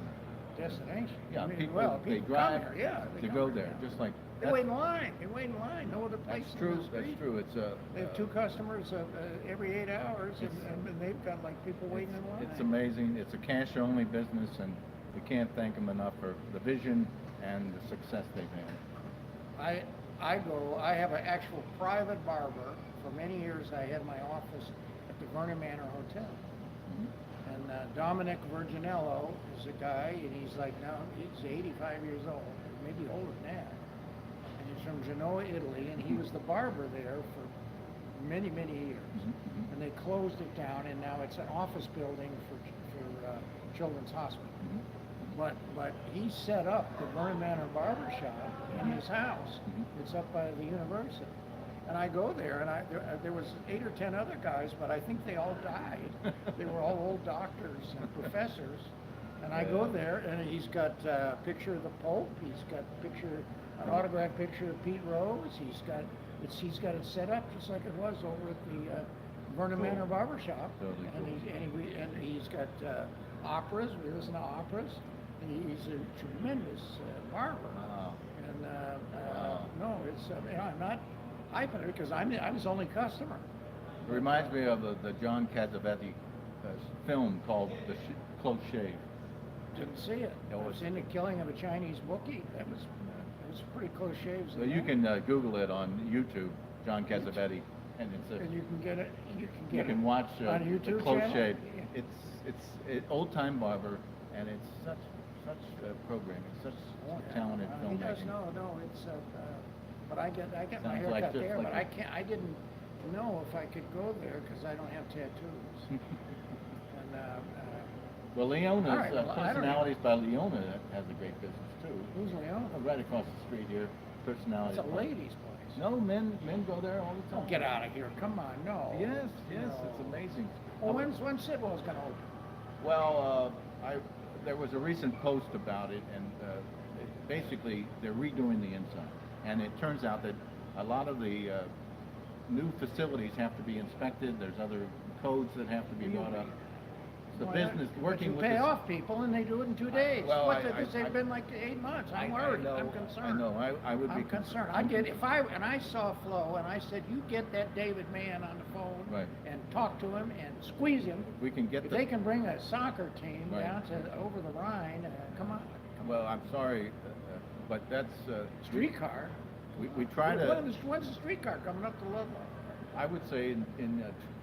destination. Yeah, I mean, people well, they people drive come here, yeah, they to come go here, there, yeah. just like. They that's- wait in line. They wait in line. No other place That's in true. the street. That's true. It's a. They have 2 customers every 8 hours, and they've got like people waiting in line. It's amazing. It's a cash-only business, and we can't thank them enough for the vision and the success they've had. I have an actual private barber. For many years, I had my office at the Vernon Manor Hotel. Mhm. And Dominic Virginello is a guy, and he's like now, he's 85 years old, maybe older than that. And he's from Genoa, Italy, and he was the barber there for many, many years. Mhm. And they closed it down, and now it's an office building for Children's Hospital. Mhm. But he set up the Vernon Manor Barber Shop in his house. Mhm. It's up by the university. And I go there, and there was 8 or 10 other guys, but I think they all died. They were all old doctors and professors. And I go there, and he's got a picture of the Pope. He's got an autographed picture of Pete Rose. He's got it set up just like it was over at the Vernon Cool. Manor Barber Shop. Totally And he's got operas. We listen to operas. And he's a tremendous barber. Wow. And Wow. no, it's I'm not hyping it because I'm his only customer. It reminds me of the John Cassavetes film called Close Shave. Didn't see it. It I was- was in the killing of a Chinese bookie. It was pretty close shaves. So in you there. can Google it on YouTube, John Cassavetes, and And you can get it. you can watch on the YouTube Close channel? Shave. Yeah. It's old time barber, and it's such programming, such Oh, yeah. talented He does. filmmaking. No, it's. But I get my Sounds like haircut just there, like but a- I can't. I didn't know if I could go there because I don't have tattoos. And Well, Leona's All right, well, I don't Personalities by Leona has a great business too. who's Leon? Right across the street here, Personalities. It's a by- ladies' place. No, men go there all the Oh, time. get out of here! Come on, no. Yes, it's No. amazing. Well, when's Sidwell's gonna open? Well, there was a recent post about it, and basically they're redoing the inside, and it turns out that a lot of the new facilities have to be inspected. There's other codes that have to be brought up. The Well, business working but with you pay the- off people and they do it in 2 days. well, They've been like 8 months. I'm worried. I'm concerned. I know. I would be I'm concerned. I saw Flo and I said, you get that David Mann on the phone Right. and talk to him and squeeze him. We can get If the. they can bring a soccer team Right. down to over the Rhine, come on. Well, I'm sorry, but that's. Streetcar. We try to. When's the streetcar coming up to Ludlow? I would say in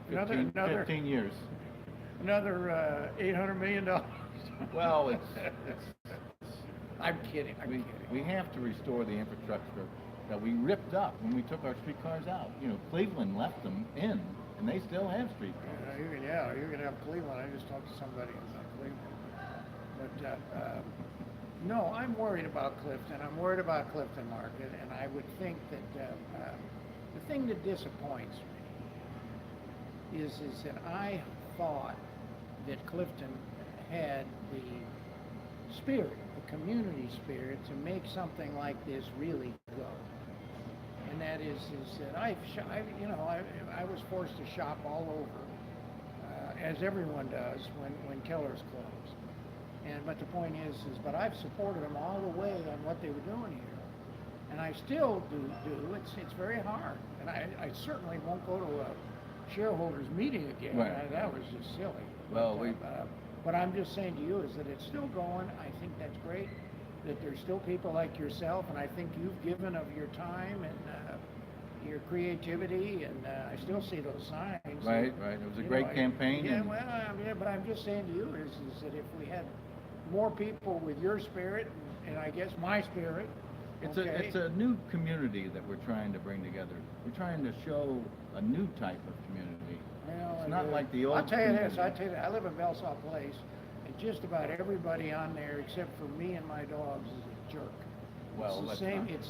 15, Another- 15 years. Another $800 million. Well, I'm kidding, I'm We kidding. have to restore the infrastructure that we ripped up when we took our streetcars out. You know, Cleveland left them in, and they still have streetcars. You're gonna have Cleveland, I just talked to somebody in Cleveland. But, no, I'm worried about Clifton, I'm worried about Clifton Market, and I would think that, the thing that disappoints me is that I thought that Clifton had the spirit, the community spirit, to make something like this really go. And that is that I was forced to shop all over, as everyone does when Keller's closed. But the point is but I've supported them all the way on what they were doing here, and I still do. It's very hard, and I certainly won't go to a shareholders meeting again. Right. That was just silly. Well, but I'm just saying to you is that it's still going. I think that's great. That there's still people like yourself, and I think you've given of your time and your creativity, and I still see those signs. Right. It was a great campaign. Yeah, but I'm just saying to you is that if we had more people with your spirit and I guess my spirit, It's a new community that we're trying to bring together. We're trying to show a new type of community. Well, It's not like the old I'll tell you this, community. I live in Belsall Place, and just about everybody on there, except for me and my dogs, is a jerk. Well, it's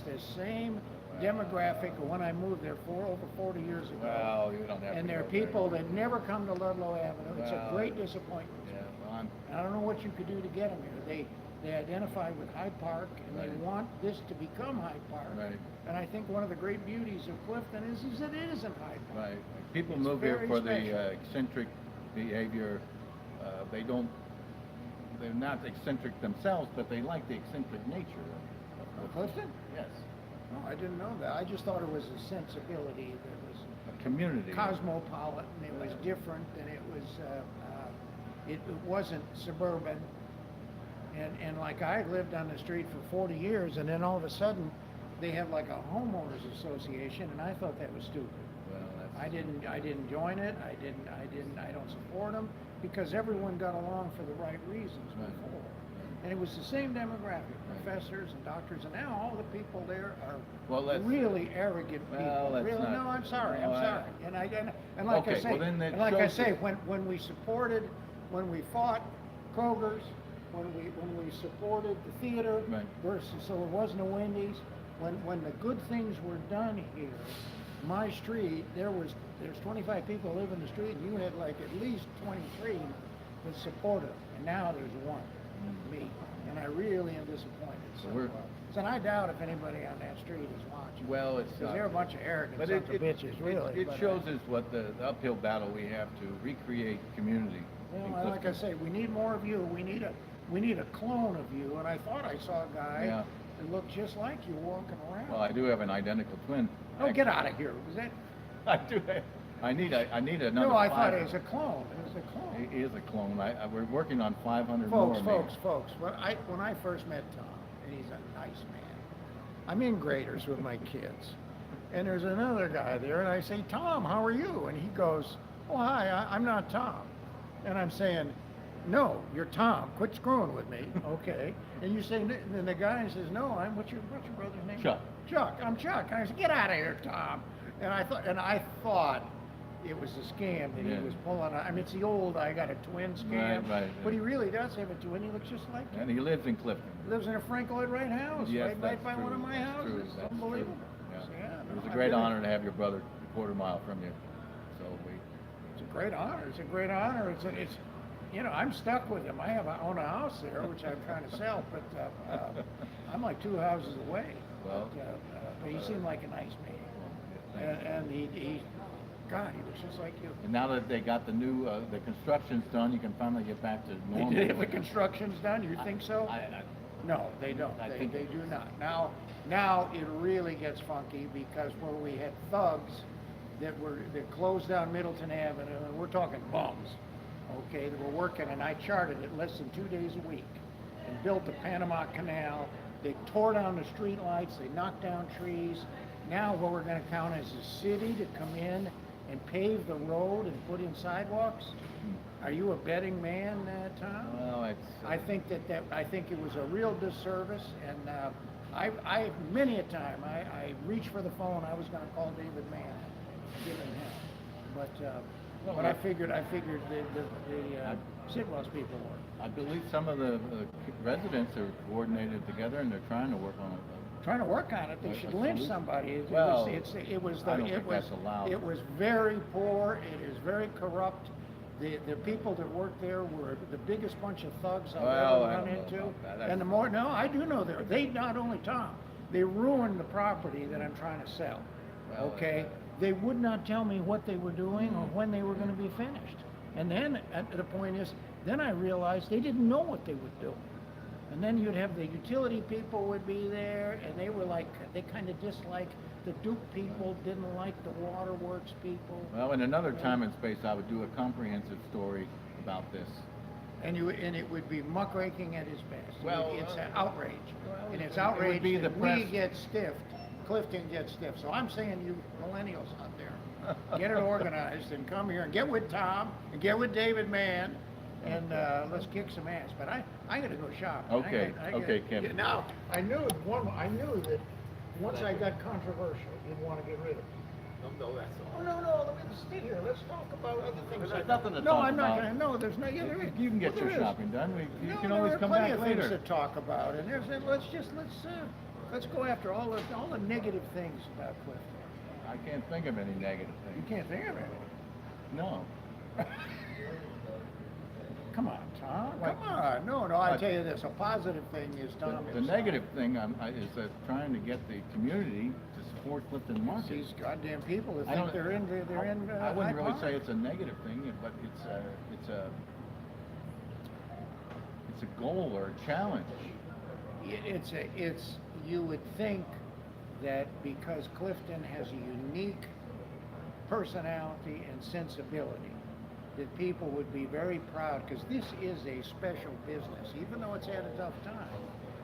the same demographic of when I moved there over 40 years ago. Well, you don't have to And they're go there. people that never come to Ludlow Avenue. It's a Well, great disappointment. Yeah, well, And I don't know what you could do to get them here. They identify with Hyde Park, and they Right. want this to become Hyde Park. Right. And I think one of the great beauties of Clifton is that it isn't Hyde Park. right. People It's move here very for special. the eccentric behavior. They're not eccentric themselves, but they like the eccentric nature of Clifton? Yes. No, I didn't know that. I just thought it was a sensibility that was A community. cosmopolitan. It was different, and it was it wasn't suburban. And like I lived on the street for 40 years, and then all of a sudden they have like a homeowners association, and I thought that was stupid. Well, that's, I didn't join it. I don't support them because everyone got along for the right reasons Right. before. And it was the same demographic, professors and doctors, and now all the people there Well, are let's- really arrogant people. Well, let's really, not- no, I'm sorry, no, I'm sorry. And like I Okay, say, well, then that and like I shows say, that- when we fought Kroger's, when we supported the theater Right. versus, so it wasn't a Wendy's, when the good things were done here, my street, there's 25 people live in the street, and you had like at least 23 that supported them, and now there's one, me, and I really am disappointed. So I doubt if anybody on that street is watching. Well, it's Because they're a bunch of arrogant but sons of bitches, really. It but, shows us what the uphill battle we have to recreate community. in Well, like I Clifton. say, we need more of you. We need a clone of you. And I thought I saw a guy Yeah. that looked just like you walking around. Well, I do have an identical twin. Oh, get out of here! Was that? I do. I need another. No, I thought it five. was a clone. It was a clone. He is a clone. We're working on 500 more. Folks. When I first met Tom, and he's a nice man. I'm in Graders with my kids, and there's another guy there, and I say, Tom, how are you? And he goes, oh, hi, I'm not Tom. And I'm saying, no, you're Tom. Quit screwing with me, okay? And you say, and the guy says, no, what's your brother's name? Chuck. Chuck, I'm Chuck. And I said, get out of here, Tom. And I thought it was a scam that Yeah. he was pulling. I mean, it's the old I got a twin scam. Right. But he really does have a twin. He looks just like him. And he lives in Clifton. He lives in a Frank Lloyd Wright house, Yes, right that's by true. one of my That's houses. true. It's That's unbelievable. true. So, Yeah. no, It was a I great really- honor to have your brother a quarter mile from you. So It's a great honor. It's a great honor. It's I'm stuck with him. I own a house there, which I'm trying to sell, but I'm like 2 houses away. Well, But he seemed like a nice man, and he God, he looks just like you. And now that they got the new the construction's done, you can finally get back to normal. If the construction's done, you think so? I- No, they don't. I They think- do not. Now it really gets funky because where we had thugs that closed down Middleton Avenue, and we're talking bums, okay, that were working, and I charted it less than 2 days a week, and built the Panama Canal. They tore down the street lights, they knocked down trees. Now what we're gonna count as a city to come in and pave the road and put in sidewalks? Are you a betting man, Tom? Well, it's. I think I think it was a real disservice, and I many a time I reached for the phone. I was going to call David Mann, give him hell, but I figured the Sidwell's people were. I believe some of the residents are coordinated together and they're trying to work on it. Trying to work on it. They should lynch somebody. It was very poor. It is very corrupt. The people that worked there were the biggest bunch of thugs I've ever run into. And the more, no, I do know they not only, Tom, they ruined the property that I'm trying to sell. Okay? They would not tell me what they were doing or when they were going to be finished. And then, the point is, then I realized they didn't know what they would do. And then you'd have the utility people would be there, and they were like, they kind of disliked the Duke people, didn't like the waterworks people. Well, in another time and space, I would do a comprehensive story about this. And it would be muckraking at his best. Well, It's an outrage. And it's it outrage would be the that press. we get stiffed, Clifton gets stiffed. So I'm saying you millennials out there, get it organized and come here and get with Tom and get with David Mann. And let's kick some ass. But I got to go shopping. Okay, okay, Kevin. Now I knew that once I got controversial, you'd want to get rid of me. No, that's all. Oh no, let me sit here. Let's talk about other things. There's nothing to no, talk I'm not about. going to. No, there's no. Yeah, there is. You can get Well, your there is. shopping done. You No, can there always are come plenty back of things later. to talk about, and let's go after all the negative things about Clifton. I can't think of any negative You things. can't think of it. No. Come on, Tom. What? Come on. No, I What? tell you this. A positive thing is Tom. The negative thing is trying to get the community to support Clifton Market. These goddamn people that I think don't- they're in. I wouldn't Hyde really Park. say it's a negative thing, but it's a goal or a challenge. You would think that because Clifton has a unique personality and sensibility, that people would be very proud, because this is a special business, even though it's had a tough time.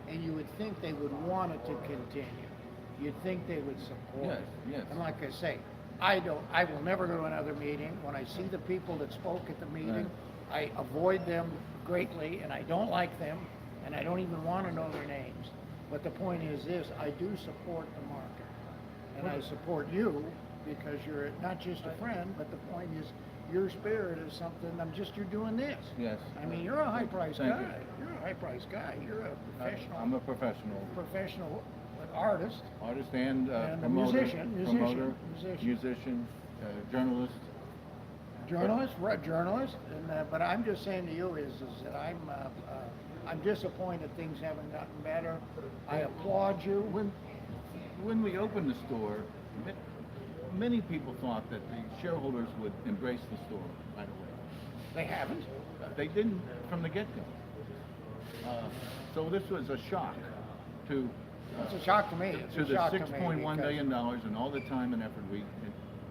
And you would think they would want it to continue. You'd think they would support Yes, it. yes. And like I say, I will never go to another meeting. When I see the people that spoke at the meeting, I avoid them greatly, and I don't like them, and I don't even want to know their names. But the point is this, I do support the market. And I support you because you're not just a friend, but the point is your spirit is something, you're doing this. Yes. I mean, you're a high-priced Thank guy. you. You're a high-priced guy. You're a professional. I'm a professional Artist. artist and And a promoter, musician. journalist. Journalist, right, journalist, and but I'm just saying to you is that I'm disappointed things haven't gotten better. I applaud you. When we opened the store, many people thought that the shareholders would embrace the store right away. They haven't. They didn't from the get-go. So this was a shock to It's a shock to me. It's to a the shock to me $6.1 because- million and all the time and effort we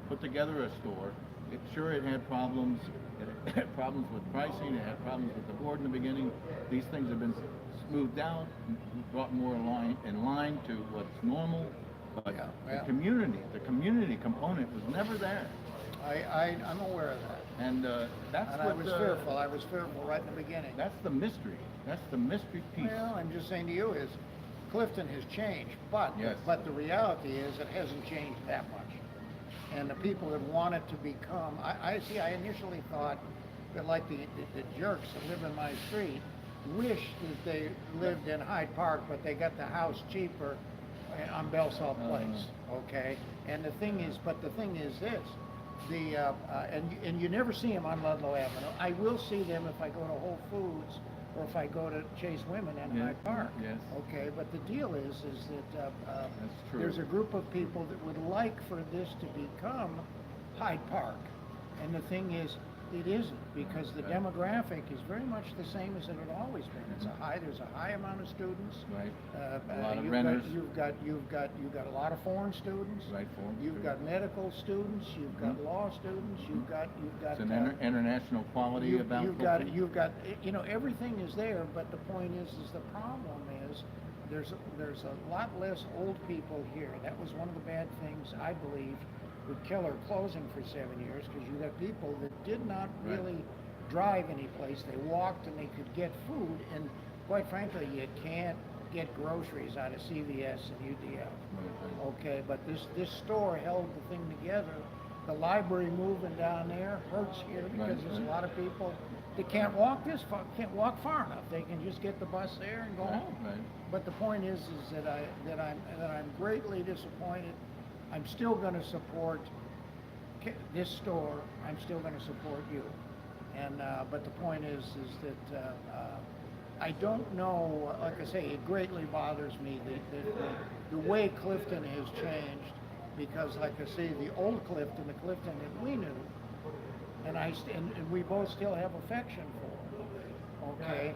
put together a store. It had problems. It had problems with pricing. It had problems with the board in the beginning. These things have been smoothed out, brought more in line to what's normal. But Yeah. the community component was never there. I'm aware of that. And that's And what I was fearful. I was fearful right in the beginning. That's the mystery. That's the mystery piece. Well, I'm just saying to you is Clifton has changed, but Yes. but the reality is it hasn't changed that much. And the people that want it to become, I initially thought that like the jerks that live in my street wish that they lived in Hyde Park, but they got the house cheaper on Bell South Place, okay? And the thing is this, and you never see them on Ludlow Avenue. I will see them if I go to Whole Foods or if I go to Chase Women in Yeah, Hyde Park. yes. Okay, but the deal is that That's true. there's a group of people that would like for this to become Hyde Park, and the thing is, it isn't, because the Okay. demographic is very much the same as it had always been. There's a high amount of students. Right. A lot of You've renters. got a lot of foreign students. Right, foreign You've students. got medical students. You've got law students. You've got. It's an international quality about You've got. Everything is there. But the point is the problem is there's a lot less old people here. That was one of the bad things I believe with Killer closing for 7 years, because you got people that did not Right. really drive any place. They walked and they could get food, and quite frankly, you can't get groceries out of CVS and UDF. Okay, but this store held the thing together. The library moving down there hurts here because Right, there's a right. lot of people that can't walk can't walk far enough. They can just get the bus there and go home. Right. But the point is that I'm greatly disappointed. I'm still going to support this store. I'm still going to support you. And but the point is that I don't know. Like I say, it greatly bothers me that the way Clifton has changed. Because, like I say, the old Clifton, the Clifton that we knew, and we both still have affection for. Okay,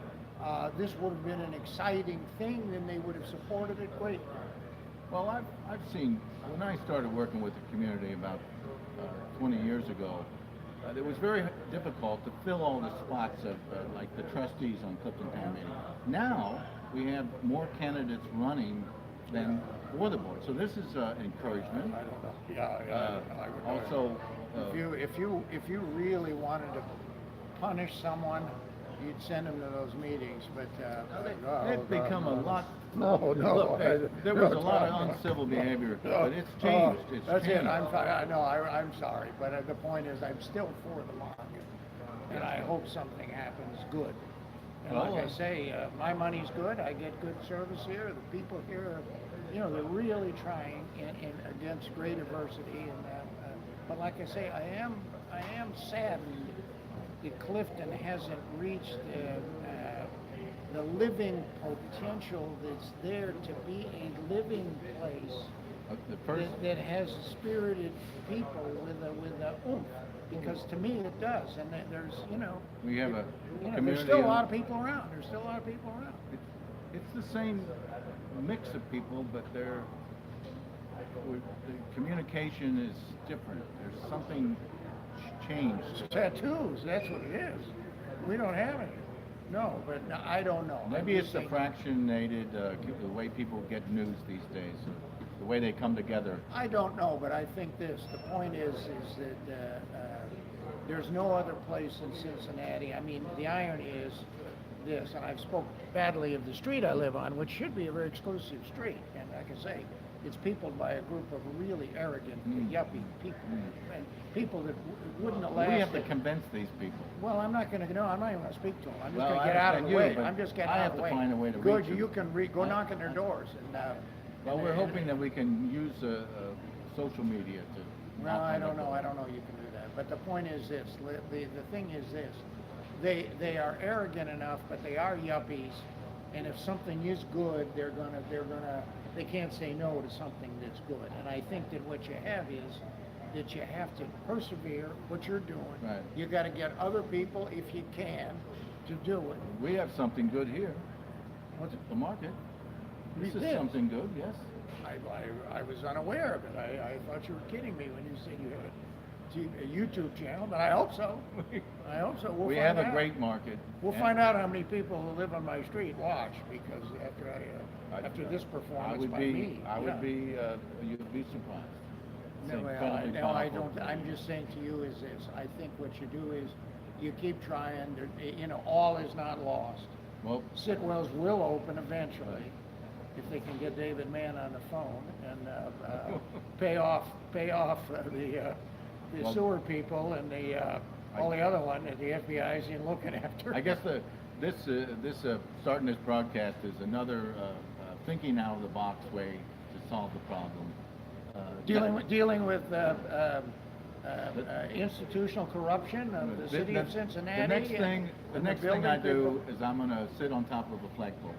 this would have been an exciting thing, then they would have supported it greatly. Well, I've seen, when I started working with the community about 20 years ago, it was very difficult to fill all the spots of like the trustees on Clifton Town Meeting. Now we have more candidates running than for the board, so this is encouragement. I don't know. Yeah, I would Also, if you really wanted to punish someone, you'd send them to those meetings. But it's become a lot. No. Look, there was a lot of uncivil behavior, but it's changed. It's That's changed. it. I'm fine. I know. I'm sorry, but the point is, I'm still for the market, and I hope something happens good. And Well, like I say, my money's good. I get good service here. The people here, they're really trying in against great adversity. And but like I say, I am saddened that Clifton hasn't reached the living potential that's there to be a living place The first, that has spirited people with a oomph. Because to me it does, and there's we have a there's community. still a lot of people around. It's the same mix of people, but the communication is different. There's something changed. Tattoos, that's what it is. We don't have any. No, but I don't know. Maybe I'm it's just the saying- fractionated, the way people get news these days, the way they come together. I don't know, but I think this. The point is that there's no other place in Cincinnati. I mean, the irony is this, and I've spoke badly of the street I live on, which should be a very exclusive street. And like I say, it's peopled by a group of really arrogant, yuppie people, and people that wouldn't have We have lasted. to convince these people. Well, I'm not going to. No, I'm not even going to speak to them. I'm just Well, going to I get out of understand the you, way. but I'm just getting I out have of the to way. find a way to Good, reach them. you can go knock on their doors, Well, we're hoping that we can use social media to. Well, knock I on don't their know. door. I don't know you can do that. But the point is this. The thing is this. They are arrogant enough, but they are yuppies. And if something is good, they can't say no to something that's good. And I think that what you have is that you have to persevere what you're doing. Right. You got to get other people, if you can, to do it. We have something good here. What's The market. This Read is this. something good, yes. I was unaware of it. I thought you were kidding me when you said you have a YouTube channel, but I hope so. I hope so. We'll We find have a out. great market. We'll and find out how many people who live on my street watch, because after this performance by me. I would yeah. be, you'd be surprised. It's No, incredibly no, I powerful. don't. I'm just saying to you is this. I think what you do is you keep trying. All is not lost. Well, Sitwell's will open eventually, if they can get David Mann on the phone and pay off the Well- sewer people and all the other one that the FBI is in looking after. I guess this starting this broadcast is another thinking out of the box way to solve the problem. dealing with institutional corruption of the city of Cincinnati. The next thing, and I building do people. is I'm going to sit on top of a flagpole.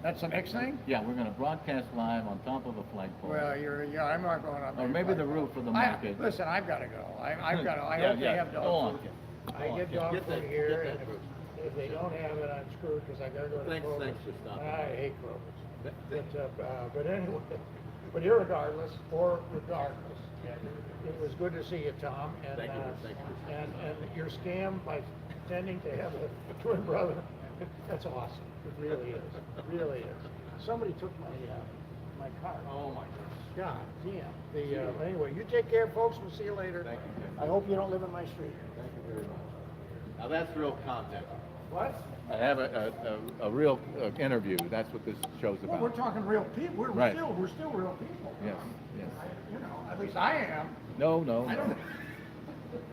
That's the next thing. Yeah, we're going to broadcast live on top of a flagpole. Well, I'm not going up there. Or maybe the roof of the market. Listen, I've got to go. I've got to. I Yeah, hope they yeah. have Go dog on. food. Go I on. get Get dog that- food get here, that and food. if they don't have it, I'm screwed because I got to go to Clovis. Thanks for stopping. I hate Clovis. But anyway, but irregardless, it was good to see you, Tom. And, Thank you. And your scam by pretending to have a twin brother, that's awesome. It really is. It really is. Somebody took my car. Oh my goodness. God, yeah. Anyway, you take care, folks. We'll see you later. Thank you, Tim. I hope you don't live in my street. Thank you very much. Now that's real content. What? I have a real interview. That's what this show's Well, about. we're talking real people. We're Right. still real people. Yes, yes. You know, at least I am. No, no. I don't.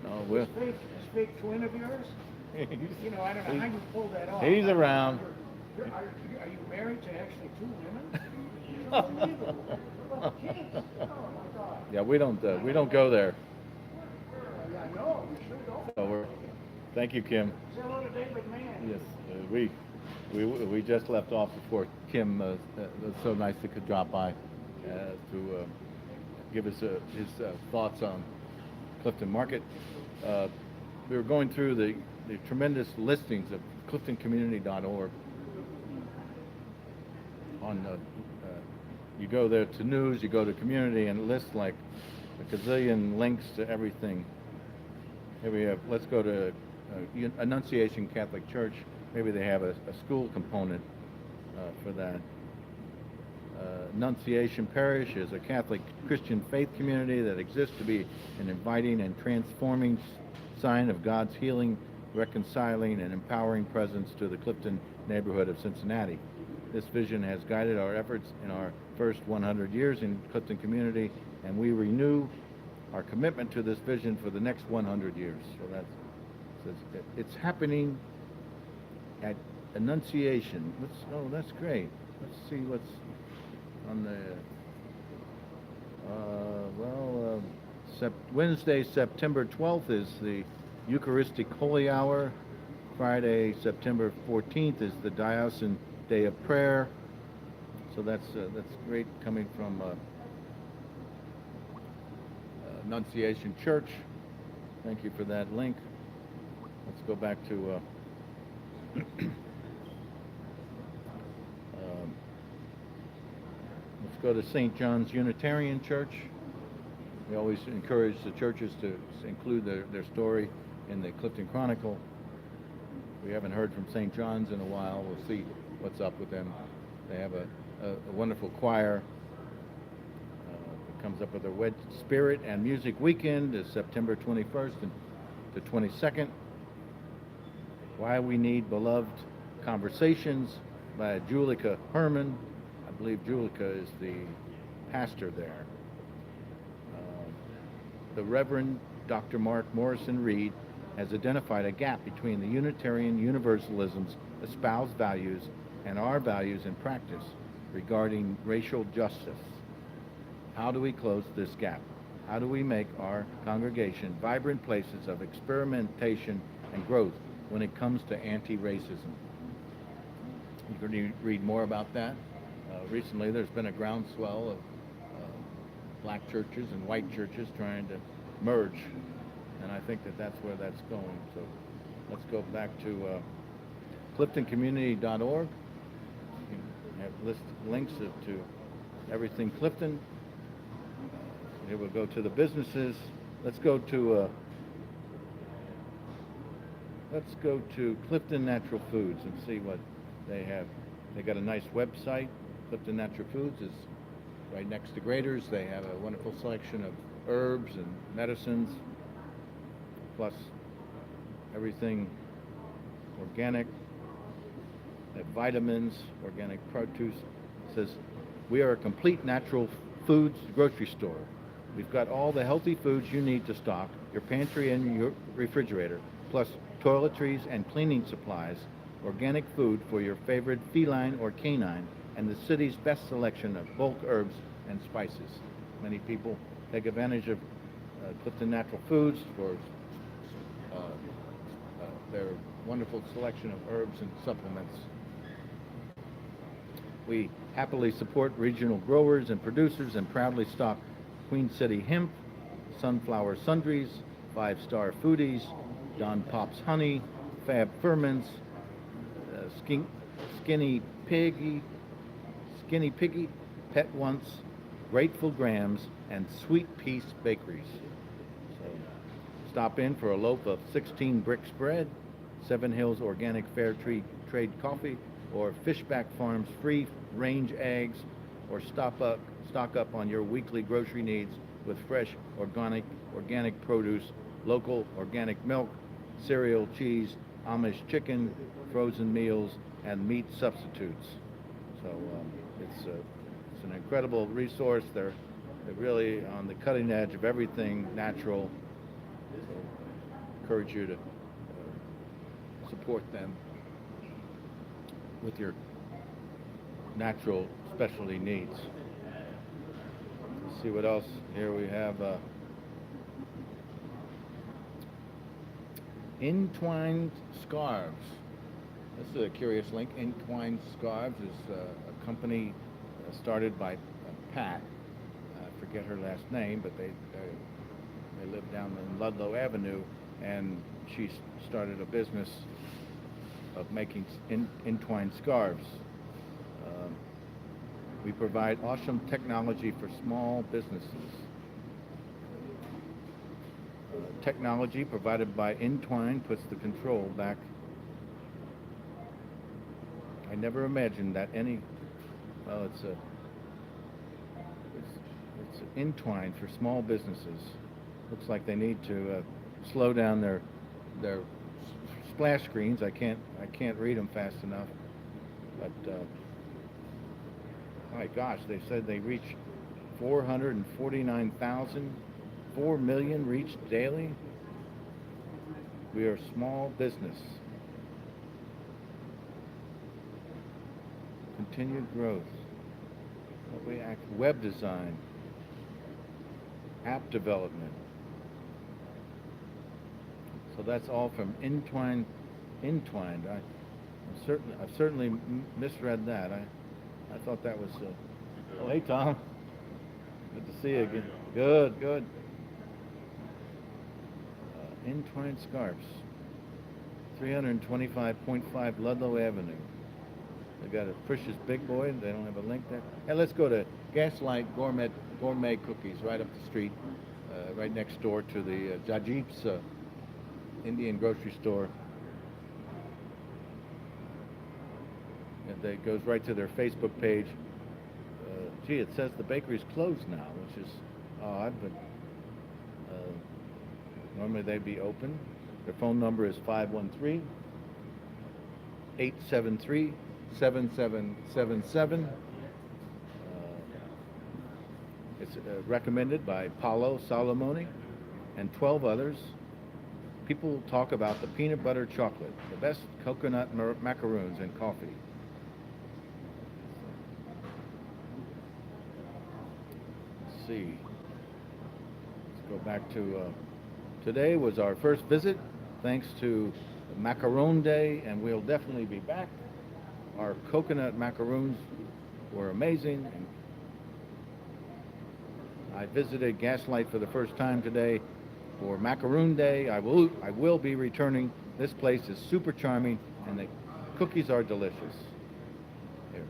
No, we're, This fake twin of yours. You know, I don't know how you pulled that off. He's around. Are you married to actually two women? Unbelievable. What about kids? Oh my God. Yeah, we don't go there. Yeah, I know. You sure don't. So thank you, Kim. Say hello to David Mann. Yes, we just left off before Kim. It was so nice to could drop by to give us his thoughts on Clifton Market. We were going through the tremendous listings of CliftonCommunity.org. On you go there to news, you go to community, and it lists like a gazillion links to everything. Here we have. Let's go to Annunciation Catholic Church. Maybe they have a school component for that. Annunciation Parish is a Catholic Christian faith community that exists to be an inviting and transforming sign of God's healing, reconciling, and empowering presence to the Clifton neighborhood of Cincinnati. This vision has guided our efforts in our first 100 years in Clifton community, and we renew our commitment to this vision for the next 100 years. So it's happening at Annunciation. That's great. Let's see what's on the Wednesday, September 12th is the Eucharistic Holy Hour. Friday, September 14th is the Diocesan Day of Prayer. So that's great coming from Annunciation Church. Thank you for that link. Let's go back to let's go to St. John's Unitarian Church. We always encourage the churches to include their story in the Clifton Chronicle. We haven't heard from St. John's in a while. We'll see what's up with them. They have a wonderful choir. It comes up with a Wed Spirit and Music Weekend is September 21st and the 22nd. Why We Need Beloved Conversations by Julika Herman. I believe Julika is the pastor there. The Reverend Dr. Mark Morrison Reed has identified a gap between the Unitarian Universalism's espoused values and our values in practice regarding racial justice. How do we close this gap? How do we make our congregation vibrant places of experimentation and growth when it comes to anti-racism? You can read more about that. Recently there's been a groundswell of black churches and white churches trying to merge, and I think that's where that's going. So let's go back to CliftonCommunity.org. You have links to everything Clifton. Here we'll go to the businesses. Let's go to Clifton Natural Foods and see what they have. They got a nice website. Clifton Natural Foods is right next to Graders. They have a wonderful selection of herbs and medicines, plus everything organic. They have vitamins, organic produce. It says, we are a complete natural foods grocery store. We've got all the healthy foods you need to stock your pantry and your refrigerator, plus toiletries and cleaning supplies, organic food for your favorite feline or canine, and the city's best selection of bulk herbs and spices. Many people take advantage of Clifton Natural Foods for their wonderful selection of herbs and supplements. We happily support regional growers and producers and proudly stock Queen City Hemp, Sunflower Sundries, 5-Star Foodies, Don Pop's Honey, Fab Ferments, Skinny Piggy, Pet Once, Grateful Grams, and Sweet Peace Bakeries. So stop in for a loaf of 16 Bricks bread, 7 Hills Organic Fair Trade Coffee, or Fishback Farms free range eggs, or stock stock up on your weekly grocery needs with fresh, organic produce, local organic milk, cereal, cheese, Amish chicken, frozen meals, and meat substitutes. So it's an incredible resource. They're really on the cutting edge of everything natural. So encourage you to support them with your natural specialty needs. Let's see what else. Here we have Entwined Scarves. This is a curious link. Entwined Scarves is a company started by Pat. I forget her last name, but they live down in Ludlow Avenue, and she started a business of making entwined scarves. We provide awesome technology for small businesses. Technology provided by Entwine puts the control back. I never imagined that well, it's Entwine for small businesses. Looks like they need to slow down their splash screens. I can't read them fast enough. But my gosh, they said they reach 449,000, 4 million reached daily. We are a small business. Continued growth. Web design, app development. So that's all from Entwined. I've certainly misread that. I thought that was. Oh, hey Tom. Good to see you again. Good. Entwined Scarves. 325.5 Ludlow Avenue. They got a Frisch's Big Boy. They don't have a link there. Hey, let's go to Gaslight Gourmet Cookies right up the street, right next door to the Jajip's Indian grocery store. And it goes right to their Facebook page. Gee, it says the bakery's closed now, which is odd, but normally they'd be open. Their phone number is 513-873-7777. It's recommended by Paolo Solomoni and 12 others. People talk about the peanut butter chocolate, the best coconut macaroons and coffee. Let's see. Let's go back to today was our first visit, thanks to Macaron Day, and we'll definitely be back. Our coconut macaroons were amazing. I visited Gaslight for the first time today for Macaroon Day. I will be returning. This place is super charming, and the cookies are delicious. Here,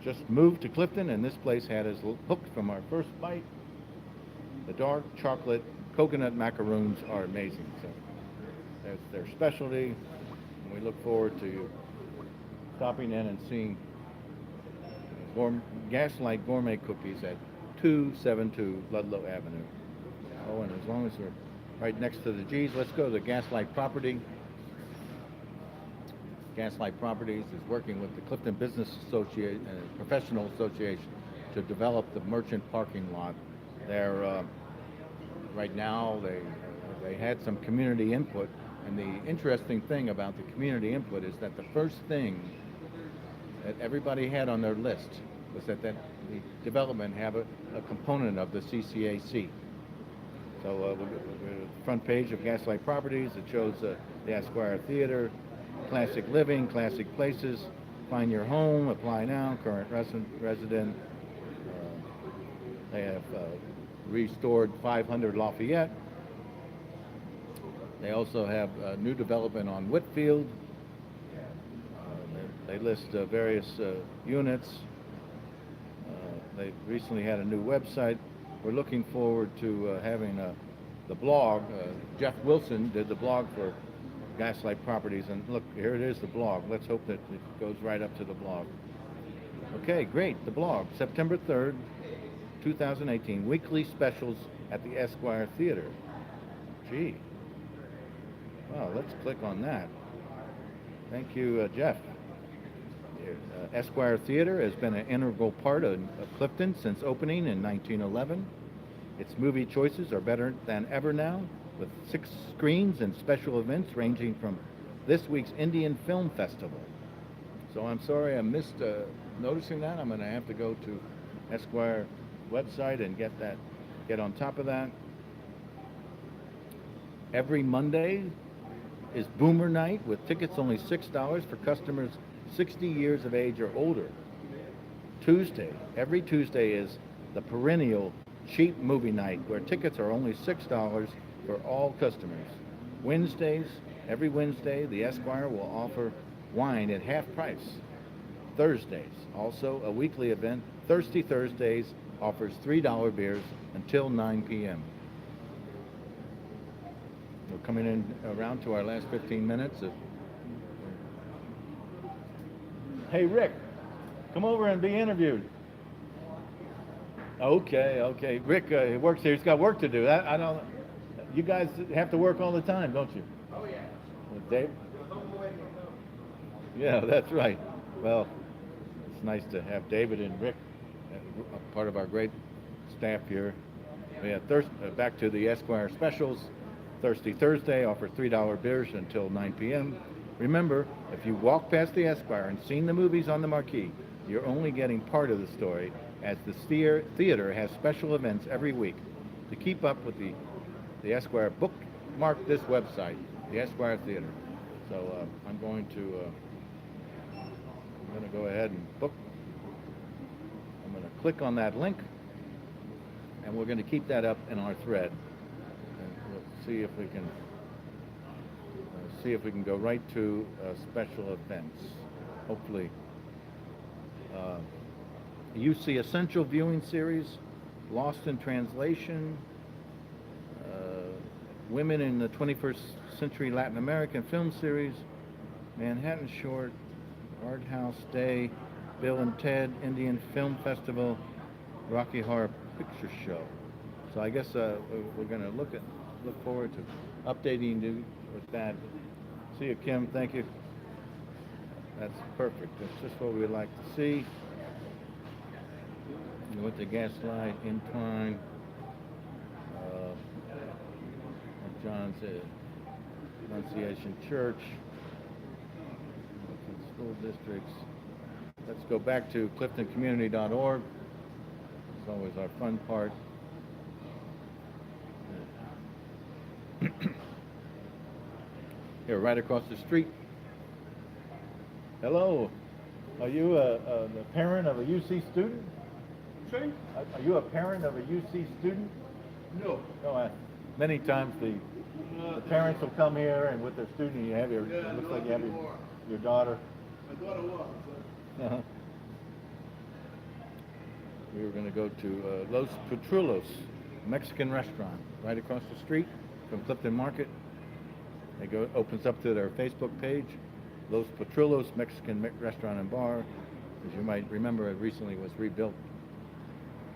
just moved to Clifton, and this place had us hooked from our first bite. The dark chocolate coconut macaroons are amazing. So that's their specialty, and we look forward to stopping in and seeing Gaslight Gourmet Cookies at 272 Ludlow Avenue. Oh, and as long as we're right next to the G's, let's go to the Gaslight property. Gaslight Properties is working with the Clifton Business Association, Professional Association, to develop the merchant parking lot. They're right now they had some community input, and the interesting thing about the community input is that the first thing that everybody had on their list was that the development have a component of the CCAC. So the front page of Gaslight Properties, it shows the Esquire Theater, Classic Living, Classic Places, Find Your Home, Apply Now, Current Resident. They have restored 500 Lafayette. They also have new development on Whitfield. They list various units. They recently had a new website. We're looking forward to having the blog. Jeff Wilson did the blog for Gaslight Properties, and look, here it is, the blog. Let's hope that it goes right up to the blog. Okay, great. The blog, September 3rd, 2018. Weekly specials at the Esquire Theater. Gee. Wow, let's click on that. Thank you, Jeff. Esquire Theater has been an integral part of Clifton since opening in 1911. Its movie choices are better than ever now, with 6 screens and special events ranging from this week's Indian Film Festival. So I'm sorry I missed noticing that. I'm going to have to go to Esquire website and get on top of that. Every Monday is Boomer Night with tickets only $6 for customers 60 years of age or older. Every Tuesday is the perennial cheap movie night where tickets are only $6 for all customers. Every Wednesday, the Esquire will offer wine at half price. Thursdays, also a weekly event, Thirsty Thursdays offers $3 beers until 9 p.m. We're coming in around to our last 15 minutes. Hey, Rick, come over and be interviewed. Okay. Rick works here. He's got work to do. I don't. You guys have to work all the time, don't you? Oh, yeah. Dave? Yeah, that's right. Well, it's nice to have David and Rick, part of our great staff here. We have back to the Esquire specials. Thirsty Thursday offers $3 beers until 9 p.m. Remember, if you walk past the Esquire and seen the movies on the marquee, you're only getting part of the story, as the theater has special events every week. To keep up with the Esquire, bookmark this website, the Esquire Theater. So I'm going to go ahead and book. I'm going to click on that link, and we're going to keep that up in our thread. And we'll see if we can go right to special events. Hopefully, UC Essential Viewing Series, Lost in Translation, Women in the 21st Century Latin American Film Series, Manhattan Short, Art House Day, Bill and Ted Indian Film Festival, Rocky Horror Picture Show. So I guess we're going to look forward to updating you with that. See you, Kim. Thank you. That's perfect. That's just what we'd like to see. With the Gaslight, Incline, John's Annunciation Church, school districts. Let's go back to cliftoncommunity.org. It's always our fun part. Here, right across the street. Hello. Are you a parent of a UC student? Sorry? Are you a parent of a UC student? No. No. Many times the parents will come here, and with their student, you have it looks like you have your daughter. My daughter was. Uh-huh. We were going to go to Los Petrulos, Mexican restaurant, right across the street from Clifton Market. Opens up to their Facebook page, Los Petrulos Mexican Restaurant and Bar. As you might remember, it recently was rebuilt.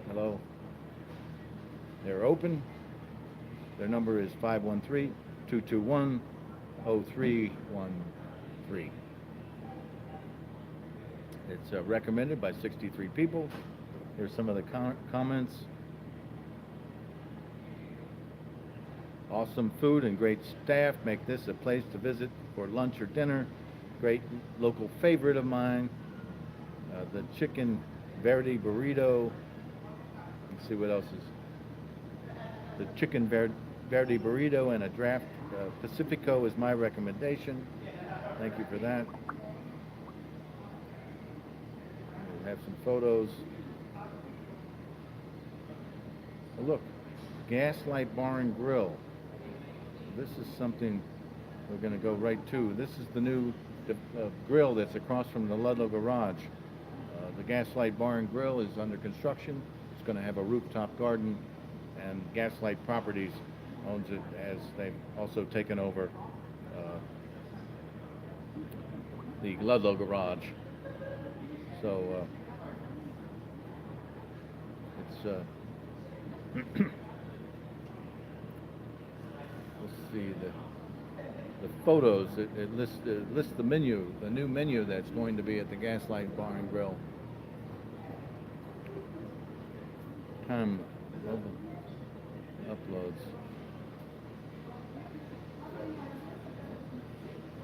Hello. They're open. Their number is 513-221-0313. It's recommended by 63 people. Here's some of the comments. Awesome food and great staff make this a place to visit for lunch or dinner. Great local favorite of mine. The chicken verde burrito. Let's see what else is. The chicken verde burrito and a draft Pacifico is my recommendation. Thank you for that. We'll have some photos. Oh, look, Gaslight Bar and Grill. This is something we're going to go right to. This is the new grill that's across from the Ludlow Garage. The Gaslight Bar and Grill is under construction. It's going to have a rooftop garden, and Gaslight Properties owns it, as they've also taken over the Ludlow Garage. So Let's let's see the photos. It lists the menu, the new menu that's going to be at the Gaslight Bar and Grill. Time uploads.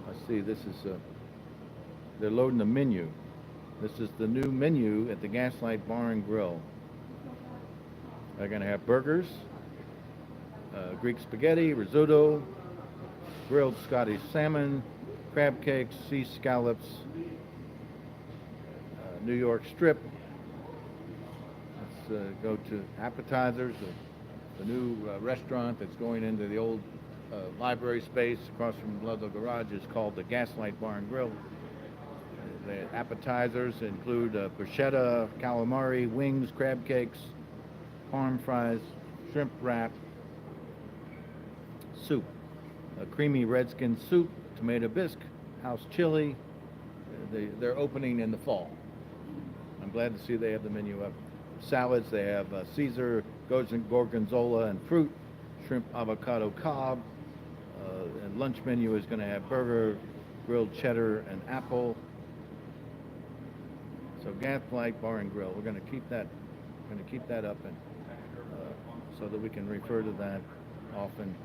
I see this is they're loading the menu. This is the new menu at the Gaslight Bar and Grill. They're going to have burgers, Greek spaghetti, risotto, grilled Scottish salmon, crab cakes, sea scallops, New York strip. Let's go to appetizers. The new restaurant that's going into the old library space across from Ludlow Garage is called the Gaslight Bar and Grill. The appetizers include bruschetta, calamari, wings, crab cakes, parm fries, shrimp wrap, soup, a creamy redskin soup, tomato bisque, house chili. They're opening in the fall. I'm glad to see they have the menu up. Salads, they have Caesar, gorgonzola, and fruit, shrimp avocado cobb. And lunch menu is going to have burger, grilled cheddar, and apple. So Gaslight Bar and Grill, we're going to keep that. Going to keep that up, and so that we can refer to that often.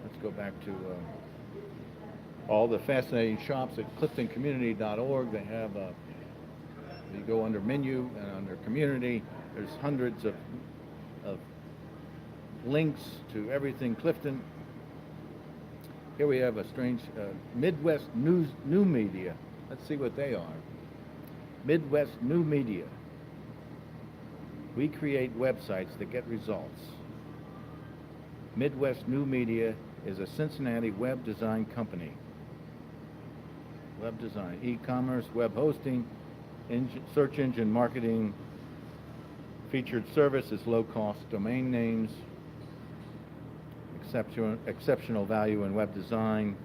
Let's go back to all the fascinating shops at CliftonCommunity.org. They have. You go under menu and under community. There's hundreds of links to everything Clifton. Here we have a strange Midwest New Media. Let's see what they are. Midwest New Media. We create websites that get results. Midwest New Media is a Cincinnati web design company. Web design, e-commerce, web hosting, search engine marketing, featured services, low-cost domain names, exceptional value in web design.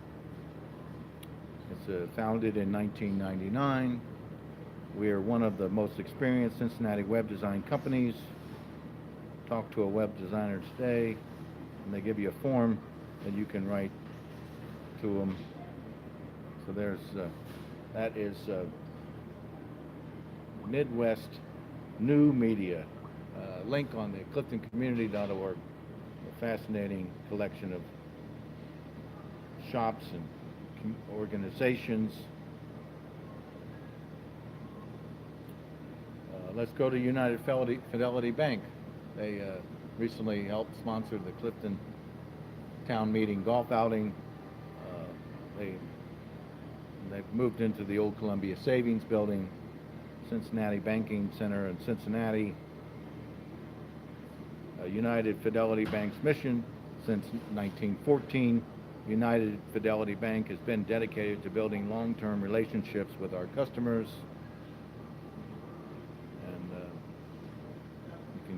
It's founded in 1999. We are one of the most experienced Cincinnati web design companies. Talk to a web designer today, and they give you a form that you can write to them. So there's that is Midwest New Media. Link on the CliftonCommunity.org. A fascinating collection of shops and organizations. Let's go to United Fidelity Bank. They recently helped sponsor the Clifton Town Meeting golf outing. They've moved into the old Columbia Savings Building, Cincinnati Banking Center in Cincinnati. United Fidelity Bank's mission since 1914. United Fidelity Bank has been dedicated to building long-term relationships with our customers.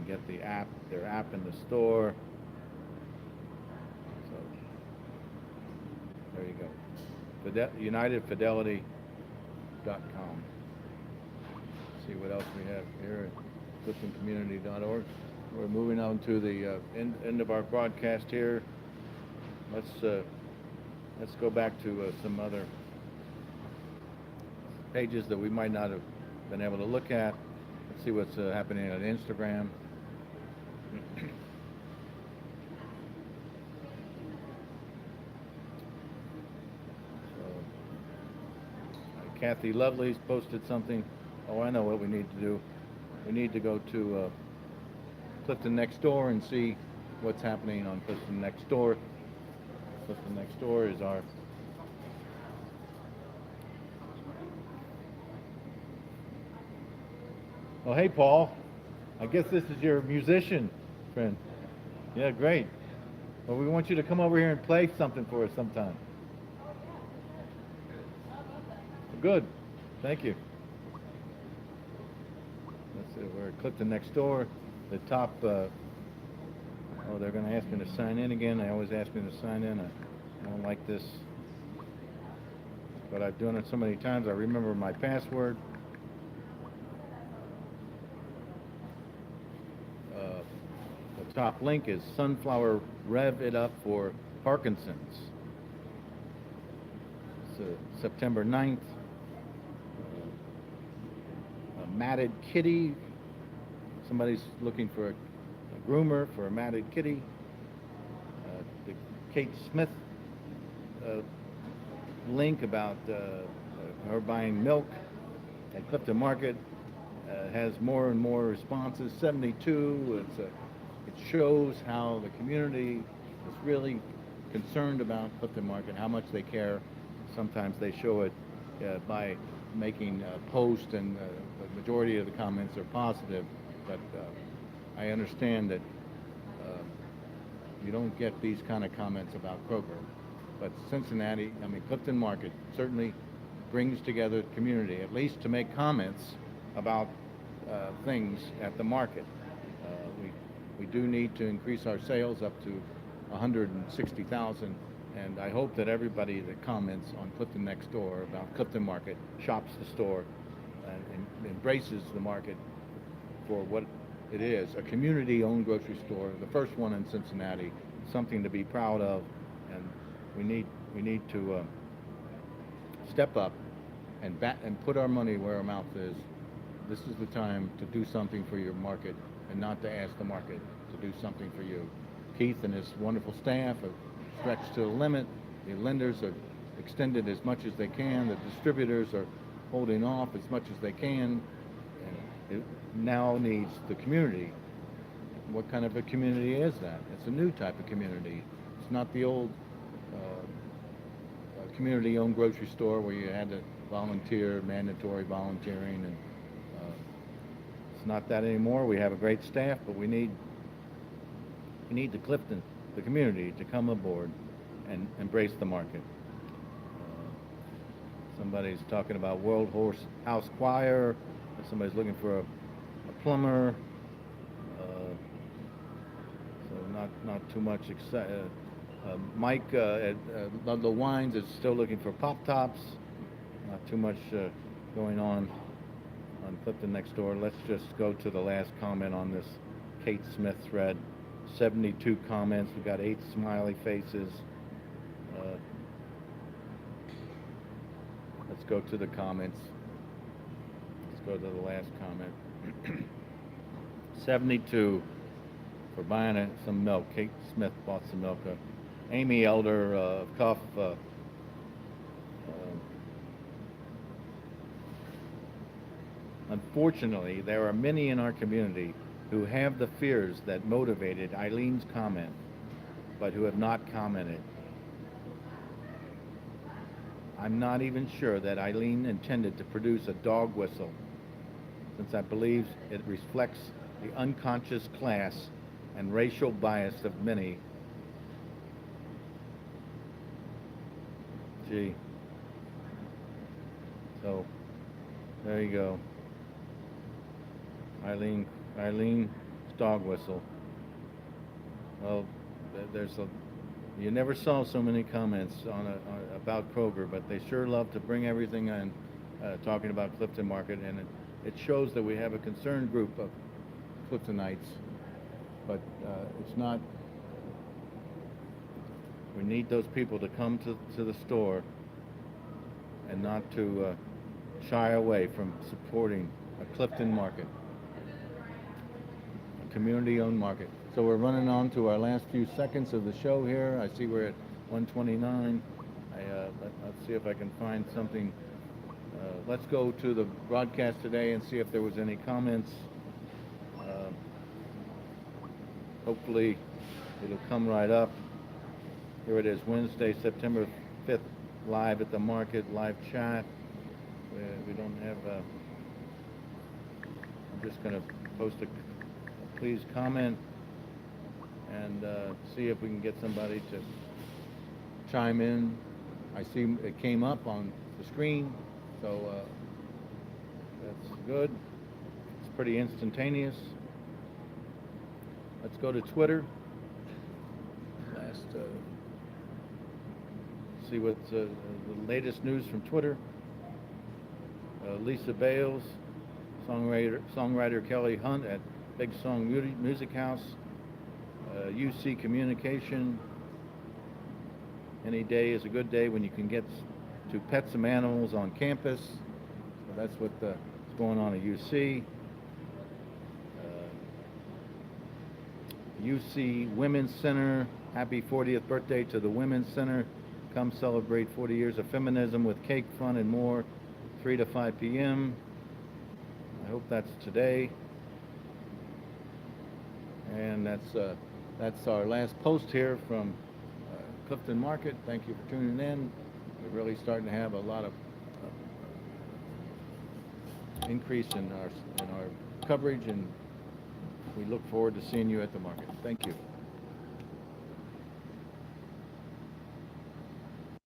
Get the app, their app in the store. So there you go. UnitedFidelity.com. See what else we have here at CliftonCommunity.org. We're moving on to the end of our broadcast here. Let's go back to some other pages that we might not have been able to look at. Let's see what's happening on Instagram. Kathy Lovely's posted something. Oh, I know what we need to do. We need to go to Clifton Next Door and see what's happening on Clifton Next Door. Clifton Next Door is our Oh, hey, Paul. I guess this is your musician friend. Yeah, great. Well, we want you to come over here and play something for us sometime. Good. Thank you. Let's see, we're at Clifton Next Door. The top, oh, they're going to ask me to sign in again. They always ask me to sign in. I don't like this. But I've done it so many times, I remember my password. top link is Sunflower Rev It Up for Parkinson's. It's September 9th. A matted kitty. Somebody's looking for a groomer for a matted kitty. The Kate Smith link about her buying milk at Clifton Market has more and more responses. 72. It shows how the community is really concerned about Clifton Market, how much they care. Sometimes they show it by making posts, and the majority of the comments are positive. But I understand that you don't get these kind of comments about Kroger. But Cincinnati, I mean Clifton Market, certainly brings together the community, at least to make comments about things at the market. We do need to increase our sales up to 160,000, and I hope that everybody that comments on Clifton Next Door about Clifton Market shops the store and embraces the market for what it is, a community-owned grocery store, the first one in Cincinnati, something to be proud of, and we need to step up and put our money where our mouth is. This is the time to do something for your market and not to ask the market to do something for you. Keith and his wonderful staff have stretched to the limit. The lenders have extended as much as they can. The distributors are holding off as much as they can. And it now needs the community. What kind of a community is that? It's a new type of community. It's not the old community-owned grocery store where you had to volunteer, mandatory volunteering, and it's not that anymore. We have a great staff, but we need the Clifton, the community, to come aboard and embrace the market. Somebody's talking about World House Choir. Somebody's looking for a plumber. So not too much excitement. Mike at Ludlow Wines is still looking for pop tops. Not too much going on Clifton Next Door. Let's just go to the last comment on this Kate Smith thread. 72 comments. We got 8 smiley faces. Let's go to the comments. Let's go to the last comment. 72 for buying some milk. Kate Smith bought some milk. Amy Elder of Cuff. Unfortunately, there are many in our community who have the fears that motivated Eileen's comment, but who have not commented. I'm not even sure that Eileen intended to produce a dog whistle, since I believe it reflects the unconscious class and racial bias of many. Gee. So, there you go. Eileen's dog whistle. Well, you never saw so many comments about Kroger, but they sure love to bring everything in, talking about Clifton Market, and it shows that we have a concerned group of Cliftonites, but it's not. We need those people to come to the store and not to shy away from supporting a Clifton Market, a community-owned market. So we're running on to our last few seconds of the show here. I see we're at 1:29. Let's see if I can find something. Let's go to the broadcast today and see if there was any comments. Hopefully it'll come right up. Here it is, Wednesday, September 5th, live at the market, live chat. We don't have I'm just going to post a please comment and see if we can get somebody to chime in. I see it came up on the screen, so that's good. It's pretty instantaneous. Let's go to Twitter. See what's the latest news from Twitter. Lisa Bales, songwriter Kelly Hunt at Big Song Music House UC communication. Any day is a good day when you can get to pet some animals on campus. So that's what's going on at UC. UC Women's Center, happy 40th birthday to the Women's Center. Come celebrate 40 years of feminism with cake, fun, and more, 3 to 5 p.m. I hope that's today. And that's our last post here from Clifton Market. Thank you for tuning in. We're really starting to have a lot of increase in our coverage, and we look forward to seeing you at the market. Thank you.